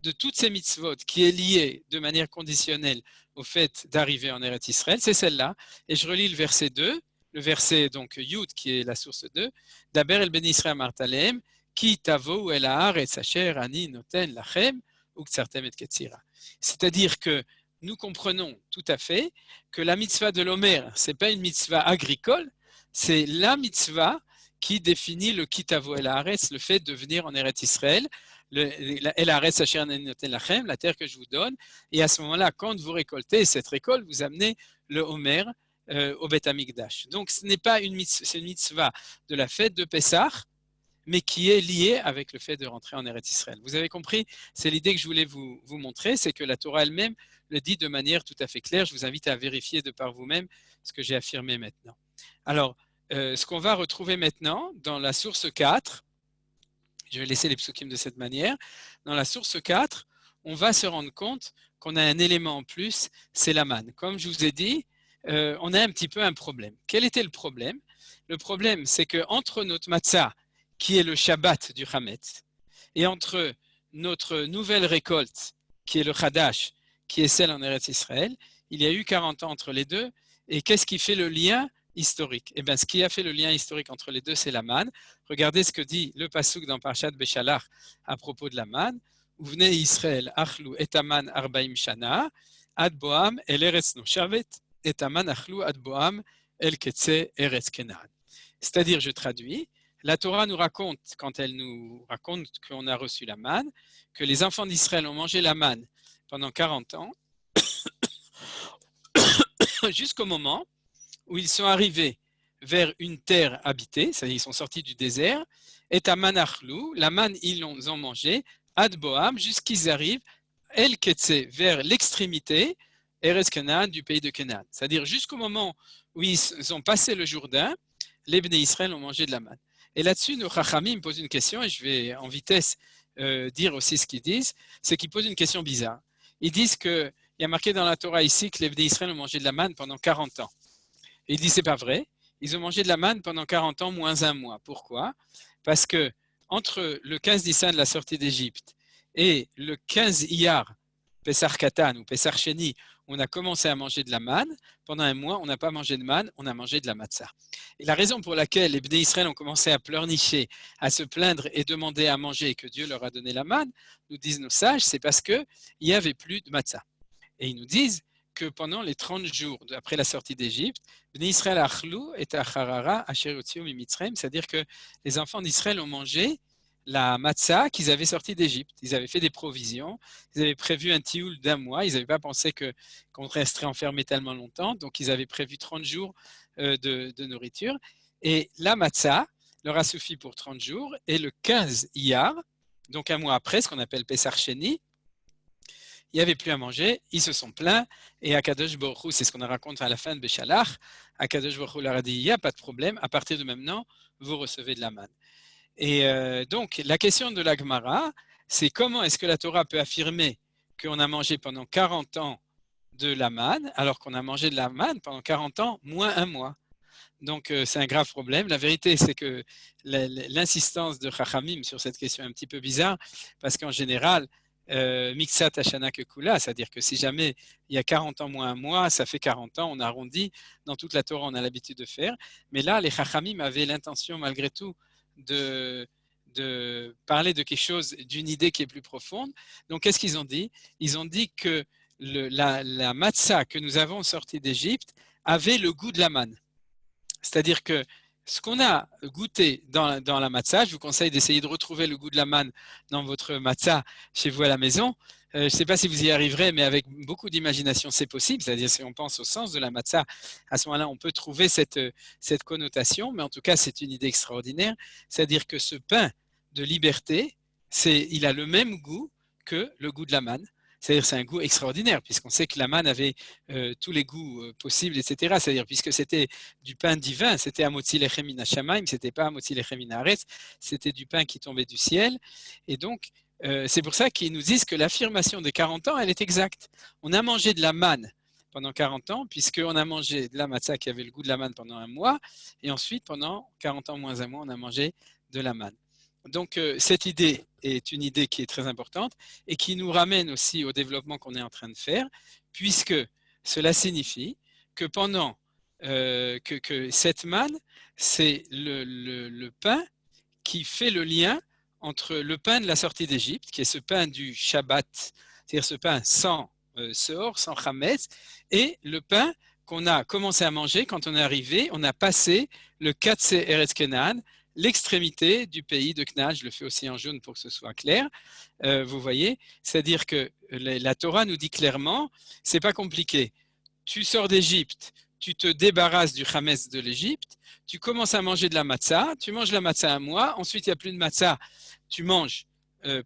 Speaker 2: de toutes ces mitzvot qui est liée de manière conditionnelle au fait d'arriver en Eretz Israël, c'est celle-là. Et je relis le verset 2, le verset donc Yud qui est la source 2, Daber el ben Israël martalem, ki tavo el haaretz asher ani noten lachem uktsartem et ketzira. C'est-à-dire que nous comprenons tout à fait que la mitzvah de l'Omer, ce n'est pas une mitzvah agricole, c'est la mitzvah qui définit le kitavo el haaretz, le fait de venir en Eretz Israël, el haaretz asher ani noten lachem, la terre que je vous donne, et à ce moment-là, quand vous récoltez cette récolte, vous amenez le Omer au Beth Amikdash. Donc ce n'est pas une mitzvah de la fête de Pessah, mais qui est liée avec le fait de rentrer en Eretz Israël. Vous avez compris? C'est l'idée que je voulais vous montrer, c'est que la Torah elle-même le dit de manière tout à fait claire. Je vous invite à vérifier de par vous-même ce que j'ai affirmé maintenant. Alors, ce qu'on va retrouver maintenant dans la source 4, je vais laisser les psukim de cette manière, dans la source 4, on va se rendre compte qu'on a un élément en plus, c'est la manne. Comme je vous ai dit, on a un petit peu un problème. Quel était le problème? Le problème, c'est qu'entre notre matzah, qui est le Shabbat du Hametz, et entre notre nouvelle récolte, qui est le Chadash, qui est celle en Eretz Israël, il y a eu 40 ans entre les deux. Et qu'est-ce qui fait le lien historique? Eh bien, ce qui a fait le lien historique entre les deux, c'est la manne. Regardez ce que dit le pasuk dans Parshat Beshalach à propos de la manne. Uvnei Israël achlu et aman arbaim shana ad boam el eretz noshavet et aman achlu ad boam el ketze eretz kenan. C'est-à-dire, je traduis, la Torah nous raconte, quand elle nous raconte qu'on a reçu la manne, que les enfants d'Israël ont mangé la manne pendant 40 ans, jusqu'au moment où ils sont arrivés vers une terre habitée, c'est-à-dire ils sont sortis du désert, et à Manachlou, la manne ils ont mangé, Ad Boam, jusqu'ils arrivent El Ketse, vers l'extrémité, Eretz Canaan, du pays de Canaan. C'est-à-dire jusqu'au moment où ils ont passé le Jourdain, les Bnei Israël ont mangé de la manne. Et là-dessus, nos Chachamim posent une question, et je vais en vitesse dire aussi ce qu'ils disent, c'est qu'ils posent une question bizarre. Ils disent qu'il y a marqué dans la Torah ici que les Bnei Israël ont mangé de la manne pendant 40 ans. Et ils disent c'est pas vrai, ils ont mangé de la manne pendant 40 ans moins un mois. Pourquoi? Parce que entre le 15 Nissan de la sortie d'Égypte et le 15 Iyar, Pessah Katan ou Pessah Sheni, on a commencé à manger de la manne. Pendant un mois, on n'a pas mangé de manne, on a mangé de la matzah. Et la raison pour laquelle les Bnei Israël ont commencé à pleurnicher, à se plaindre et demander à manger et que Dieu leur a donné la manne, nous disent nos sages, c'est parce qu'il n'y avait plus de matzah. Et ils nous disent que pendant les 30 jours après la sortie d'Égypte, Bnei Israël achlou et acharara asher yotziu mimitzrayim, c'est-à-dire que les enfants d'Israël ont mangé la matzah qu'ils avaient sorti d'Égypte. Ils avaient fait des provisions, ils avaient prévu un tioul d'un mois, ils n'avaient pas pensé qu'on resterait enfermé tellement longtemps, donc ils avaient prévu 30 jours de nourriture. Et la matzah leur a suffi pour 30 jours, et le 15 Iyar, donc un mois après, ce qu'on appelle Pessah Sheni, il n'y avait plus à manger, ils se sont plaints, et Akadosh Baruch Hu, c'est ce qu'on raconte à la fin de Beshalach, Akadosh Baruch Hu leur a dit, il n'y a pas de problème, à partir de maintenant, vous recevez de la manne. Et donc, la question de la Gemara, c'est comment est-ce que la Torah peut affirmer qu'on a mangé pendant 40 ans de la manne, alors qu'on a mangé de la manne pendant 40 ans moins un mois. Donc, c'est un grave problème. La vérité, c'est que l'insistance de Chachamim sur cette question est un petit peu bizarre, parce qu'en général, Miksat Hashana Kekula, c'est-à-dire que si jamais il y a 40 ans moins un mois, ça fait 40 ans, on arrondit. Dans toute la Torah, on a l'habitude de faire. Mais là, les Chachamim avaient l'intention, malgré tout, de parler de quelque chose, d'une idée qui est plus profonde. Donc, qu'est-ce qu'ils ont dit? Ils ont dit que la matzah que nous avons sortie d'Égypte avait le goût de la manne. C'est-à-dire que ce qu'on a goûté dans la matzah, je vous conseille d'essayer de retrouver le goût de la manne dans votre matzah chez vous à la maison. Je ne sais pas si vous y arriverez, mais avec beaucoup d'imagination, c'est possible. C'est-à-dire, si on pense au sens de la matzah, à ce moment-là, on peut trouver cette connotation. Mais en tout cas, c'est une idée extraordinaire. C'est-à-dire que ce pain de liberté, il a le même goût que le goût de la manne. C'est-à-dire c'est un goût extraordinaire, puisqu'on sait que la manne avait tous les goûts possibles, etc. C'est-à-dire puisque c'était du pain divin, c'était Amotzi lechem min hashamayim, c'était pas Amotzi lechem min haaretz, c'était du pain qui tombait du ciel. Et donc, c'est pour ça qu'ils nous disent que l'affirmation des 40 ans, elle est exacte. On a mangé de la manne pendant 40 ans, puisqu'on a mangé de la matzah qui avait le goût de la manne pendant un mois, et ensuite, pendant 40 ans moins un mois, on a mangé de la manne. Donc, cette idée est une idée qui est très importante et qui nous ramène aussi au développement qu'on est en train de faire, puisque cela signifie que pendant que cette manne, c'est le pain qui fait le lien entre le pain de la sortie d'Égypte, qui est ce pain du Shabbat, c'est-à-dire ce pain sans Seor, sans Chametz, et le pain qu'on a commencé à manger quand on est arrivé, on a passé le Katsé Eretz Kenan, l'extrémité du pays de Canaan. Je le fais aussi en jaune pour que ce soit clair. Vous voyez, c'est-à-dire que la Torah nous dit clairement, c'est pas compliqué. Tu sors d'Égypte, tu te débarrasses du Chametz de l'Égypte, tu commences à manger de la matzah, tu manges la matzah un mois, ensuite il n'y a plus de matzah, tu manges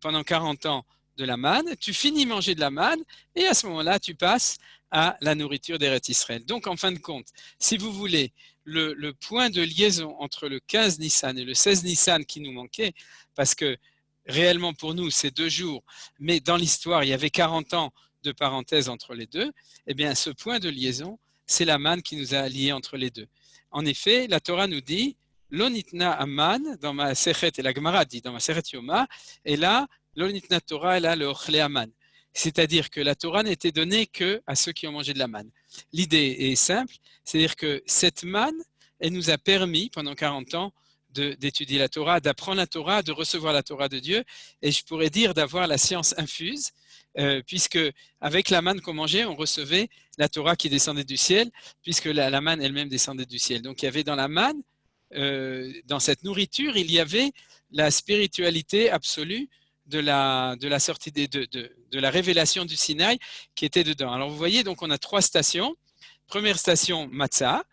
Speaker 2: pendant 40 ans de la manne, tu finis manger de la manne, et à ce moment-là, tu passes à la nourriture d'Eretz Israël. Donc, en fin de compte, si vous voulez, le point de liaison entre le 15 Nissan et le 16 Nissan qui nous manquait, parce que réellement pour nous, c'est 2 jours, mais dans l'histoire, il y avait 40 ans de parenthèse entre les deux, eh bien, ce point de liaison, c'est la manne qui nous a liés entre les deux. En effet, la Torah nous dit Lonitna Aman, dans ma Sechet, et la Gemara dit dans ma Sechet Yoma, et là, Lonitna Torah, et là, le Ochle Aman. C'est-à-dire que la Torah n'était donnée qu'à ceux qui ont mangé de la manne. L'idée est simple, c'est-à-dire que cette manne, elle nous a permis pendant 40 ans d'étudier la Torah, d'apprendre la Torah, de recevoir la Torah de Dieu, et je pourrais dire d'avoir la science infuse, puisque avec la manne qu'on mangeait, on recevait la Torah qui descendait du ciel, puisque la manne elle-même descendait du ciel. Donc il y avait dans la manne, dans cette nourriture, il y avait la spiritualité absolue de la sortie de la révélation du Sinaï qui était dedans. Alors vous voyez, donc on a 3 stations. Première station, Matzah.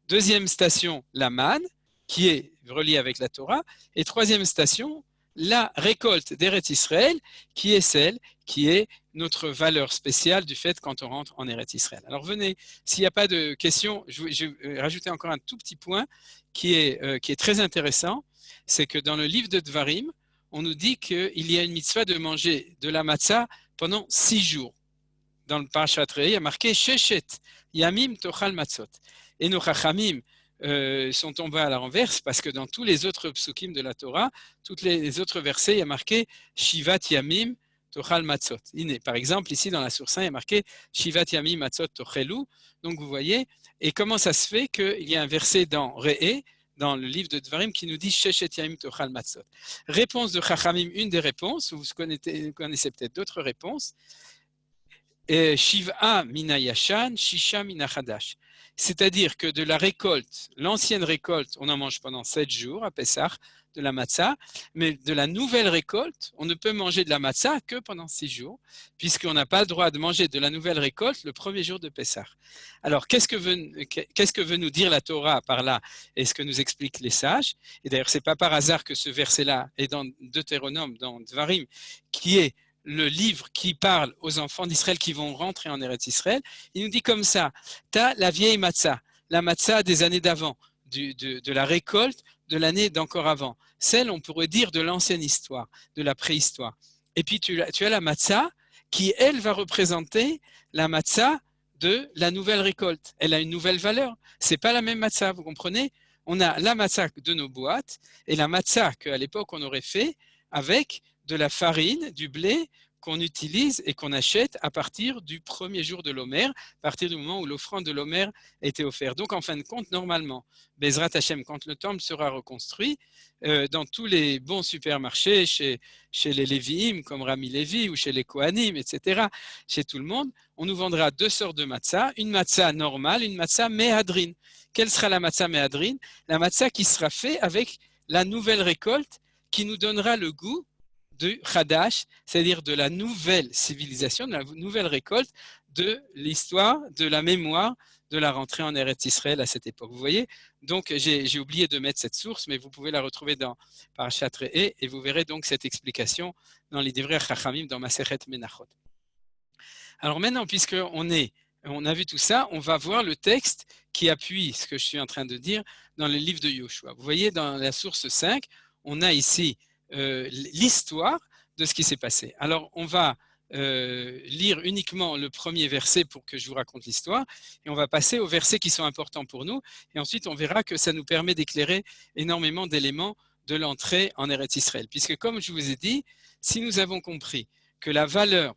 Speaker 2: Deuxième station, la manne, qui est reliée avec la Torah. Et troisième station, la récolte d'Eretz Israël, qui est celle qui est notre valeur spéciale du fait quand on rentre en Eretz Israël. Alors venez, s'il n'y a pas de questions, je vais rajouter encore un tout petit point qui est très intéressant, c'est que dans le livre de Dvarim, on nous dit qu'il y a une mitzvah de manger de la matzah pendant 6 jours. Dans le Parashat Re'eh, il y a marqué Sheshet Yamim Tochal Matzot. Et nos Chachamim sont tombés à la renverse parce que dans tous les autres psukim de la Torah, tous les autres versets, il y a marqué Shivat Yamim Tochal Matzot. Par exemple, ici dans la source 1, il y a marqué Shivat Yamim Matzot Tochelu. Donc vous voyez, et comment ça se fait qu'il y a un verset dans Re'eh, dans le livre de Dvarim, qui nous dit Sheshet Yamim Tochal Matzot. Réponse de Chachamim, une des réponses, vous connaissez peut-être d'autres réponses. Shiv'a mina yashan, shisha mina chadash. C'est-à-dire que de la récolte, l'ancienne récolte, on en mange pendant 7 jours à Pessah, de la matzah, mais de la nouvelle récolte, on ne peut manger de la matzah que pendant 6 jours, puisqu'on n'a pas le droit de manger de la nouvelle récolte le premier jour de Pessah. Alors, qu'est-ce que veut nous dire la Torah par là, et ce que nous expliquent les sages? Et d'ailleurs, ce n'est pas par hasard que ce verset-là est dans Deutéronome, dans Dvarim, qui est le livre qui parle aux enfants d'Israël qui vont rentrer en Eretz Israël. Il nous dit comme ça, tu as la vieille matzah, la matzah des années d'avant, de la récolte de l'année d'encore avant. Celle, on pourrait dire, de l'ancienne histoire, de la préhistoire. Et puis tu as la matzah qui, elle, va représenter la matzah de la nouvelle récolte. Elle a une nouvelle valeur. Ce n'est pas la même matzah, vous comprenez? On a la matzah de nos boîtes et la matzah qu'à l'époque on aurait fait avec de la farine, du blé qu'on utilise et qu'on achète à partir du premier jour de l'Omer, à partir du moment où l'offrande de l'Omer était offerte. Donc en fin de compte, normalement, Bezrat Hashem, quand le temple sera reconstruit, dans tous les bons supermarchés, chez les Lévi'im, comme Rami Lévi, ou chez les Kohanim, etc., chez tout le monde, on nous vendra 2 sortes de matzah, une matzah normale, une matzah méhadrine. Quelle sera la matzah méhadrine? La matzah qui sera faite avec la nouvelle récolte qui nous donnera le goût du Hadash, c'est-à-dire de la nouvelle civilisation, de la nouvelle récolte, de l'histoire, de la mémoire de la rentrée en Eretz Israël à cette époque. Vous voyez? Donc, j'ai oublié de mettre cette source, mais vous pouvez la retrouver dans Parashat Re'eh et vous verrez donc cette explication dans les Divrei Chachamim, dans Masechet Menachot. Alors maintenant, on a vu tout ça, on va voir le texte qui appuie ce que je suis en train de dire dans le livre de Yoshua. Vous voyez, dans la source 5, on a ici l'histoire de ce qui s'est passé. Alors, on va lire uniquement le premier verset pour que je vous raconte l'histoire, et on va passer aux versets qui sont importants pour nous, et ensuite on verra que ça nous permet d'éclairer énormément d'éléments de l'entrée en Eretz Israël. Puisque comme je vous ai dit, si nous avons compris que la valeur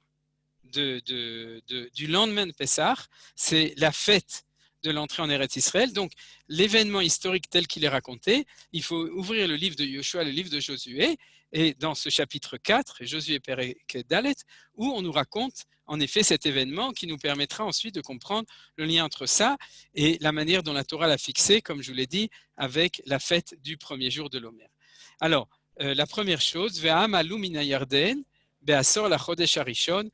Speaker 2: du lendemain de Pessah, c'est la fête de l'entrée en Eretz Israël. Donc, l'événement historique tel qu'il est raconté, il faut ouvrir le livre de Yoshua, le livre de Josué, et dans ce chapitre 4, Josué Perek Dalet, où on nous raconte en effet cet événement qui nous permettra ensuite de comprendre le lien entre ça et la manière dont la Torah l'a fixé, comme je vous l'ai dit, avec la fête du premier jour de l'Omer. Alors, la première chose, Ve'am alu mina Yarden, be'asor la chodesh harishon,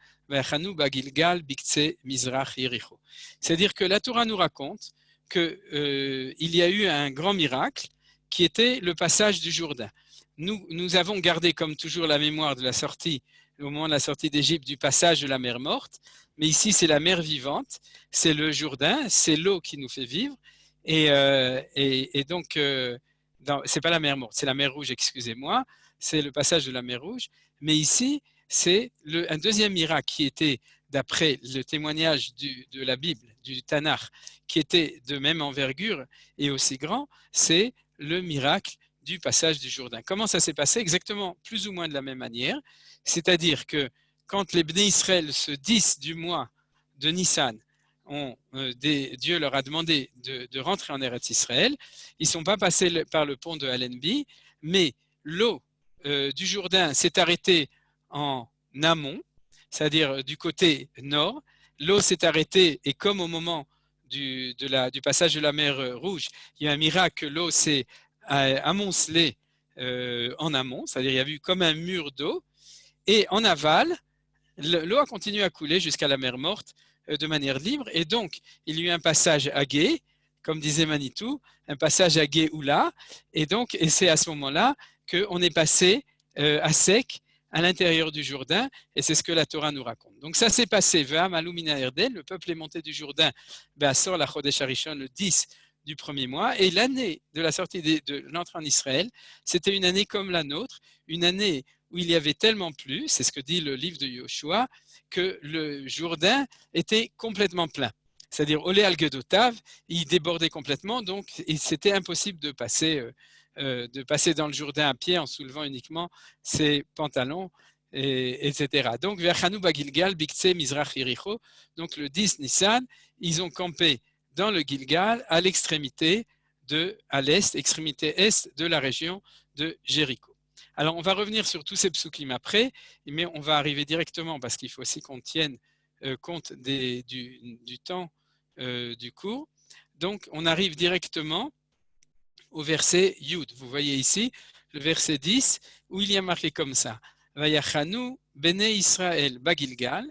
Speaker 2: c'est-à-dire que la Torah nous raconte qu'il y a eu un grand miracle qui était le passage du Jourdain. Nous avons gardé comme toujours la mémoire de la sortie, au moment de la sortie d'Égypte, du passage de la mer morte, mais ici c'est la mer vivante, c'est le Jourdain, c'est l'eau qui nous fait vivre, et donc c'est pas la mer morte, c'est la mer rouge, excusez-moi, c'est le passage de la mer rouge, mais ici c'est un deuxième miracle qui était, d'après le témoignage de la Bible, du Tanakh, qui était de même envergure et aussi grand, c'est le miracle du passage du Jourdain. Comment ça s'est passé? Exactement, plus ou moins de la même manière. C'est-à-dire que quand les Bnei Israël, ce 10 du mois de Nissan, Dieu leur a demandé de rentrer en Eretz Israël, ils ne sont pas passés par le pont de Allenby, mais l'eau du Jourdain s'est arrêtée en amont, c'est-à-dire du côté nord. L'eau s'est arrêtée et comme au moment du passage de la mer Rouge, il y a un miracle que l'eau s'est amoncelée en amont, c'est-à-dire il y a eu comme un mur d'eau, et en aval, l'eau a continué à couler jusqu'à la mer Morte de manière libre, et donc il y a eu un passage à Gué, comme disait Manitou, un passage à Géoula, et c'est à ce moment-là qu'on est passé à sec à l'intérieur du Jourdain, et c'est ce que la Torah nous raconte. Donc ça s'est passé, Ve'am alu mina Yarden, le peuple est monté du Jourdain, Be'asor la chodesh harishon, le 10 du premier mois, et l'année de la sortie de l'entrée en Israël, c'était une année comme la nôtre, une année où il y avait tellement plu, c'est ce que dit le livre de Yoshua, que le Jourdain était complètement plein. C'est-à-dire, Olé al-Gedotav, il débordait complètement, donc c'était impossible de passer dans le Jourdain à pied en soulevant uniquement ses pantalons, etc. Donc, vers Hanou Bagilgal, Bikse, Mizrach, Yericho, donc le 10 Nissan, ils ont campé dans le Gilgal à l'extrémité à l'est, extrémité est de la région de Jéricho. Alors, on va revenir sur tous ces psukim après, mais on va arriver directement, parce qu'il faut aussi qu'on tienne compte du temps du cours. Donc, on arrive directement au verset Yud. Vous voyez ici le verset 10, où il y a marqué comme ça. Vayachanu bnei Israël bagilgal,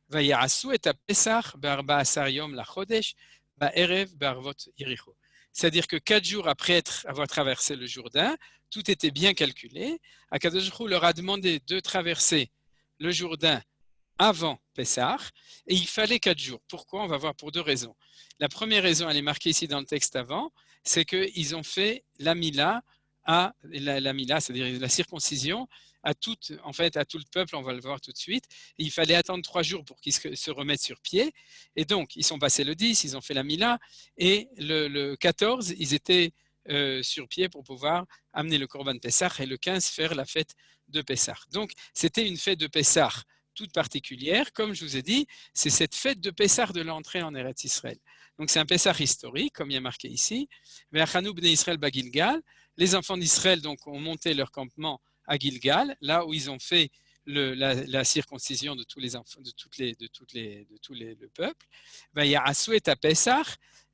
Speaker 2: vayasu et Pesach be'arba'asar yom lachodesh, ba'erev be'arvot Yericho. C'est-à-dire que 4 jours après avoir traversé le Jourdain, tout était bien calculé. Akadosh Baruch Hu leur a demandé de traverser le Jourdain avant Pessah, et il fallait 4 jours. Pourquoi? On va voir pour 2 raisons. La première raison, elle est marquée ici dans le texte avant, c'est qu'ils ont fait la mila, c'est-à-dire la circoncision, à tout le peuple, on va le voir tout de suite. Et il fallait attendre 3 jours pour qu'ils se remettent sur pied. Et donc, ils sont passés le 10, ils ont fait la mila, et le 14, ils étaient sur pied pour pouvoir amener le Korban Pessah, et le 15, faire la fête de Pessah. Donc, c'était une fête de Pessah toute particulière. Comme je vous ai dit, c'est cette fête de Pessah de l'entrée en Eretz Israël. Donc c'est un Pessah historique, comme il y a marqué ici. Ve'achanu bnei Israël bagilgal. Les enfants d'Israël donc ont monté leur campement à Gilgal, là où ils ont fait la circoncision de tous les enfants, de tous le peuple. Ve'ya'asu et Pessah.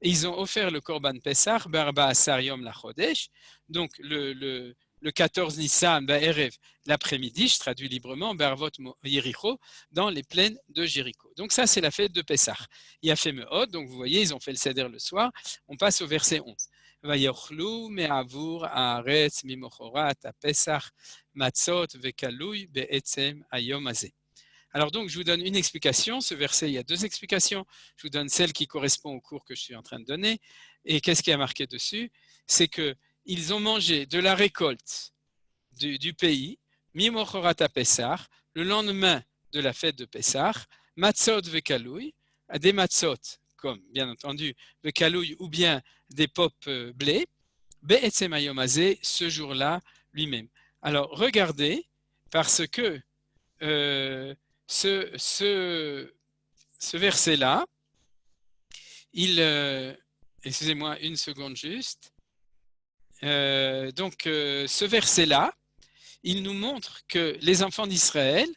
Speaker 2: Et ils ont offert le Korban Pessah, Barba Asar Yom Lachodesh. Donc le 14 Nissan, Erev, l'après-midi, je traduis librement, Bervot Yericho, dans les plaines de Jéricho. Donc ça, c'est la fête de Pessah. Il y a fait Me'od, donc vous voyez, ils ont fait le Seder le soir. On passe au verset 11. Vayochlu me'avur haaretz mimochorat Pesach matzot vekaluy be'etzem hayom hazeh. Alors donc, je vous donne une explication. Ce verset, il y a deux explications. Je vous donne celle qui correspond au cours que je suis en train de donner. Et qu'est-ce qui a marqué dessus? C'est qu'ils ont mangé de la récolte du pays, Mimochorat à Pessah, le lendemain de la fête de Pessah, Matzot vekalouy, des matzot, comme bien entendu vekalouy ou bien des pop blé, Be'etzem hayom hazeh, ce jour-là lui-même. Alors regardez, parce que ce verset-là, excusez-moi une seconde juste, ce verset-là, il nous montre que les enfants d'Israël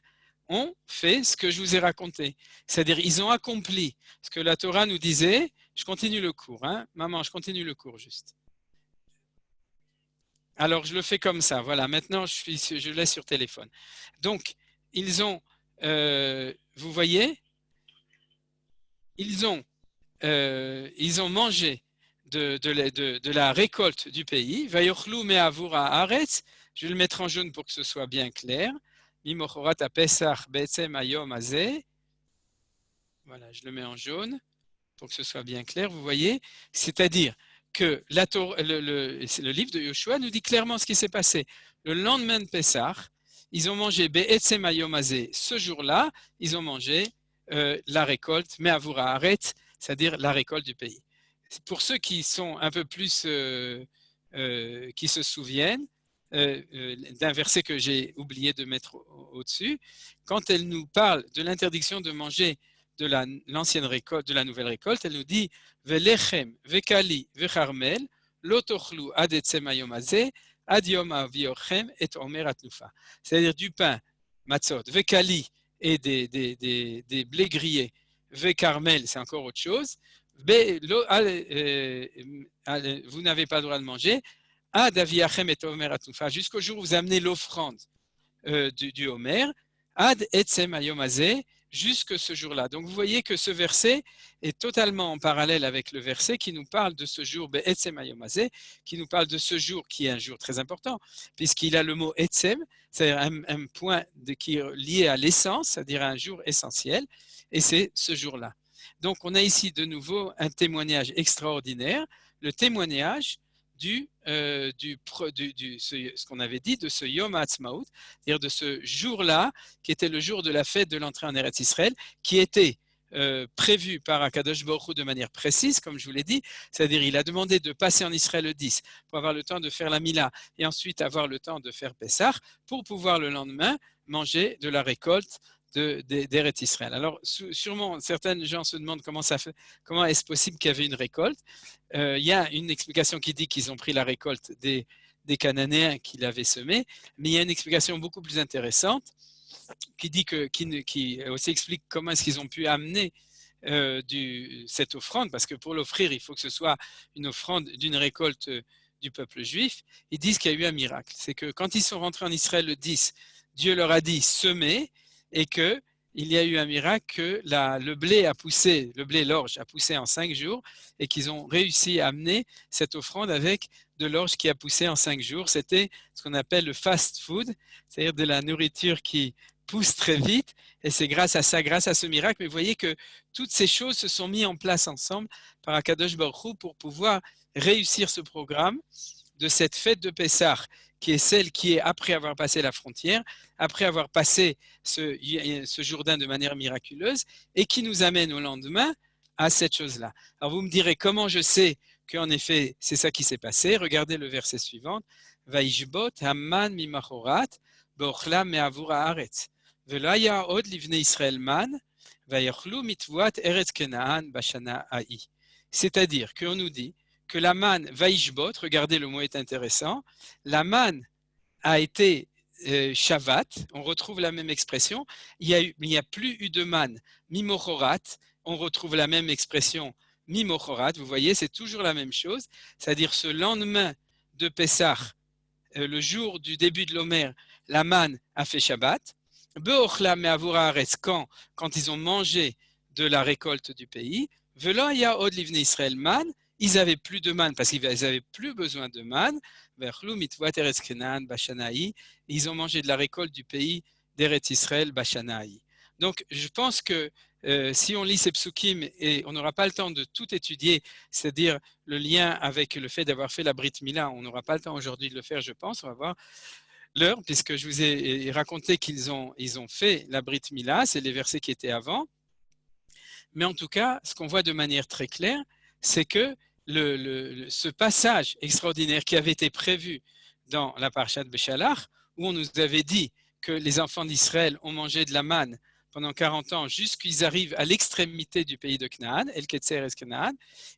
Speaker 2: ont fait ce que je vous ai raconté. C'est-à-dire, ils ont accompli ce que la Torah nous disait. Je continue le cours, hein. Maman, je continue le cours juste. Alors, je le fais comme ça. Voilà, maintenant, je laisse sur téléphone. Donc, ils ont, vous voyez, ils ont mangé de la récolte du pays. Vayochlu me'avura haaretz. Je vais le mettre en jaune pour que ce soit bien clair. Mimochorat à Pesach be'etzem hayom hazeh. Voilà, je le mets en jaune pour que ce soit bien clair. Vous voyez, c'est-à-dire que le livre de Yoshua nous dit clairement ce qui s'est passé. Le lendemain de Pesach, ils ont mangé be'etzem hayom hazeh. Ce jour-là, ils ont mangé la récolte me'avura haaretz, c'est-à-dire la récolte du pays. Pour ceux qui sont un peu plus, qui se souviennent d'un verset que j'ai oublié de mettre au-dessus, quand elle nous parle de l'interdiction de manger de l'ancienne récolte, de la nouvelle récolte, elle nous dit Velechem, vekali, vecharmel, lotochlu ad etzem hayom hazeh, ad yom aviochem et omer atnufa. C'est-à-dire du pain, matzot, vekali et des blés grillés, vekarmel, c'est encore autre chose. Vous n'avez pas le droit de manger. Ad aviachem et omer atnufa, jusqu'au jour où vous amenez l'offrande du Homer. Ad etzem hayom hazeh, jusque ce jour-là. Donc vous voyez que ce verset est totalement en parallèle avec le verset qui nous parle de ce jour, be'etzem hayom hazeh, qui nous parle de ce jour qui est un jour très important, puisqu'il a le mot etzem, c'est-à-dire un point qui est lié à l'essence, c'est-à-dire un jour essentiel, et c'est ce jour-là. Donc on a ici de nouveau un témoignage extraordinaire, le témoignage ce qu'on avait dit de ce Yom HaAtzmaut, c'est-à-dire de ce jour-là, qui était le jour de la fête de l'entrée en Eretz Israël, qui était prévu par Akadosh Baruch Hu de manière précise, comme je vous l'ai dit, c'est-à-dire il a demandé de passer en Israël le 10 pour avoir le temps de faire la Mila et ensuite avoir le temps de faire Pessah pour pouvoir le lendemain manger de la récolte d'Eretz Israël. Alors, sûrement, certains gens se demandent comment est-ce possible qu'il y avait une récolte. Il y a une explication qui dit qu'ils ont pris la récolte des Cananéens qu'ils avaient semés, mais il y a une explication beaucoup plus intéressante qui aussi explique comment est-ce qu'ils ont pu amener cette offrande, parce que pour l'offrir, il faut que ce soit une offrande d'une récolte du peuple juif. Ils disent qu'il y a eu un miracle. C'est que quand ils sont rentrés en Israël le 10, Dieu leur a dit « semez », et qu'il y a eu un miracle que le blé a poussé, le blé l'orge a poussé en 5 jours et qu'ils ont réussi à amener cette offrande avec de l'orge qui a poussé en 5 jours. C'était ce qu'on appelle le fast food, c'est-à-dire de la nourriture qui pousse très vite, et c'est grâce à ça, grâce à ce miracle. Mais vous voyez que toutes ces choses se sont mises en place ensemble par Akadosh Baruch Hu pour pouvoir réussir ce programme de cette fête de Pessah, qui est celle qui est après avoir passé la frontière, après avoir passé ce Jourdain de manière miraculeuse, et qui nous amène au lendemain à cette chose-là. Alors vous me direz comment je sais qu'en effet c'est ça qui s'est passé. Regardez le verset suivant. Vaishbot Haman mimachorat beochla me'avura haaretz velo haya od livnei Israël man vayochlu mitvuat eretz Kenaan bashana ha'i. C'est-à-dire qu'on nous dit que la manne vaishbot, regardez le mot est intéressant, la manne a été shavat, on retrouve la même expression, il n'y a plus eu de manne mimochorat, on retrouve la même expression mimochorat, vous voyez c'est toujours la même chose, c'est-à-dire ce lendemain de Pessah, le jour du début de l'Omer, la manne a fait Shabbat, beochla me'avura haaretz, quand ils ont mangé de la récolte du pays, velo haya od livnei Israël man, ils n'avaient plus de manne parce qu'ils n'avaient plus besoin de manne. Ils ont mangé de la récolte du pays d'Eretz Israël, Bashanaï. Donc, je pense que si on lit ces psukim et on n'aura pas le temps de tout étudier, c'est-à-dire le lien avec le fait d'avoir fait la Brit Mila, on n'aura pas le temps aujourd'hui de le faire, je pense. On va voir l'heure, puisque je vous ai raconté qu'ils ont fait la Brit Mila, c'est les versets qui étaient avant. Mais en tout cas, ce qu'on voit de manière très claire, c'est que ce passage extraordinaire qui avait été prévu dans la Parashat Beshalach, où on nous avait dit que les enfants d'Israël ont mangé de la manne pendant 40 ans jusqu'ils arrivent à l'extrémité du pays de Canaan, El Ketzer es Canaan.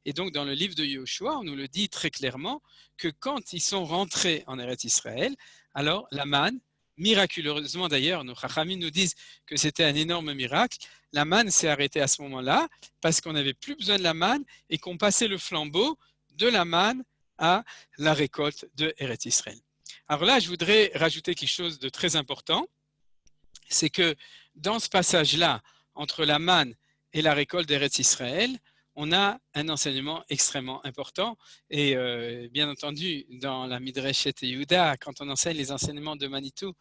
Speaker 2: Et donc dans le livre de Yoshua, on nous le dit très clairement que quand ils sont rentrés en Eretz Israël, alors la manne, miraculeusement d'ailleurs, nos Chachamim nous disent que c'était un énorme miracle, la manne s'est arrêtée à ce moment-là parce qu'on n'avait plus besoin de la manne et qu'on passait le flambeau de la manne à la récolte de Eretz Israël. Alors là, je voudrais rajouter quelque chose de très important, c'est que dans ce passage-là, entre la manne et la récolte d'Eretz Israël, on a un enseignement extrêmement important. Et bien entendu, dans la Midreshet Yehuda, quand on enseigne les enseignements de Manitou,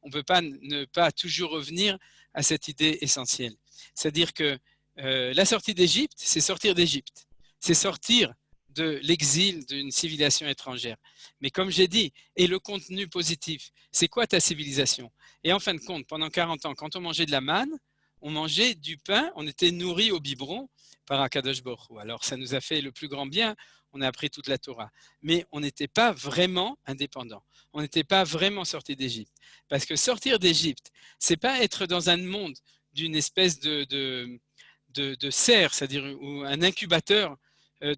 Speaker 2: on ne peut pas ne pas toujours revenir à cette idée essentielle. C'est-à-dire que la sortie d'Égypte, c'est sortir d'Égypte. C'est sortir de l'exil d'une civilisation étrangère. Mais comme j'ai dit, et le contenu positif, c'est quoi ta civilisation? Et en fin de compte, pendant 40 ans, quand on mangeait de la manne, on mangeait du pain, on était nourri au biberon par Akadosh Baruch Hu. Alors ça nous a fait le plus grand bien, on a appris toute la Torah. Mais on n'était pas vraiment indépendant. On n'était pas vraiment sorti d'Égypte. Parce que sortir d'Égypte, c'est pas être dans un monde d'une espèce de serre, c'est-à-dire un incubateur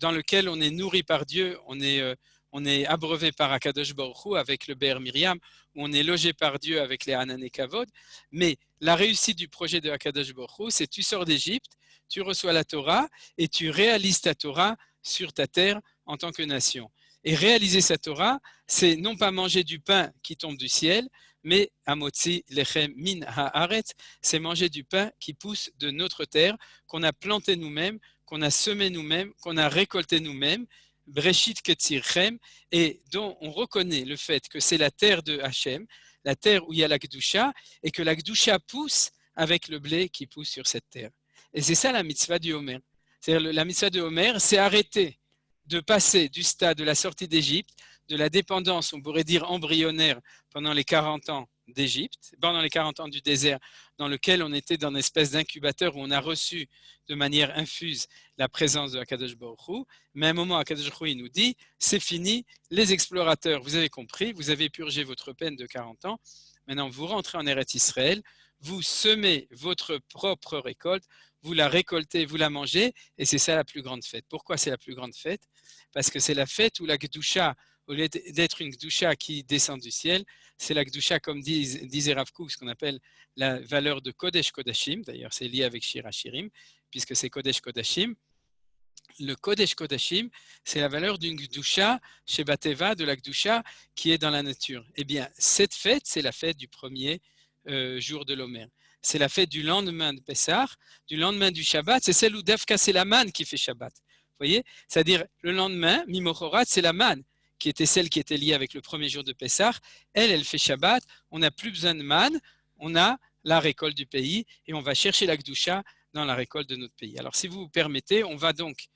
Speaker 2: dans lequel on est nourri par Dieu, on est abreuvé par Akadosh Baruch Hu avec le Be'er Miriam, où on est logé par Dieu avec les Hanan et Kavod. Mais la réussite du projet de Akadosh Baruch Hu, c'est tu sors d'Égypte, tu reçois la Torah et tu réalises ta Torah sur ta terre en tant que nation. Et réaliser sa Torah, c'est non pas manger du pain qui tombe du ciel, mais Amotzi Lechem Min Haaretz, c'est manger du pain qui pousse de notre terre, qu'on a planté nous-mêmes, qu'on a semé nous-mêmes, qu'on a récolté nous-mêmes, Breshit Ketzirchem, et dont on reconnaît le fait que c'est la terre de Hachem, la terre où il y a la Kedusha, et que la Kedusha pousse avec le blé qui pousse sur cette terre. Et c'est ça la mitzvah du Homer. C'est-à-dire la mitzvah de Homer, c'est arrêter de passer du stade de la sortie d'Égypte, de la dépendance, on pourrait dire embryonnaire, pendant les 40 ans d'Égypte, pendant les 40 ans du désert, dans lequel on était dans une espèce d'incubateur où on a reçu de manière infuse la présence de Akadosh Baruch Hu. Mais à un moment, Akadosh Baruch Hu, il nous dit, c'est fini, les explorateurs, vous avez compris, vous avez purgé votre peine de 40 ans, maintenant vous rentrez en Eretz Israël, vous semez votre propre récolte, vous la récoltez, vous la mangez, et c'est ça la plus grande fête. Pourquoi c'est la plus grande fête? Parce que c'est la fête où la Kedusha, au lieu d'être une Kedusha qui descend du ciel, c'est la Kedusha, comme disait Rav Kook, ce qu'on appelle la valeur de Kodesh Kodashim. D'ailleurs, c'est lié avec Shir Hashirim, puisque c'est Kodesh Kodashim. Le Kodesh Kodashim, c'est la valeur d'une Kedusha, chez Bateva, de la Kedusha qui est dans la nature. Eh bien, cette fête, c'est la fête du premier jour de l'Omer. C'est la fête du lendemain de Pessah, du lendemain du Shabbat, c'est celle où Dafka, c'est la manne qui fait Shabbat. Vous voyez? C'est-à-dire, le lendemain, Mimochorat, c'est la manne, qui était celle qui était liée avec le premier jour de Pessah. Elle fait Shabbat, on n'a plus besoin de manne, on a la récolte du pays, et on va chercher la Kedusha dans la récolte de notre pays. Alors, si vous vous permettez, on va donc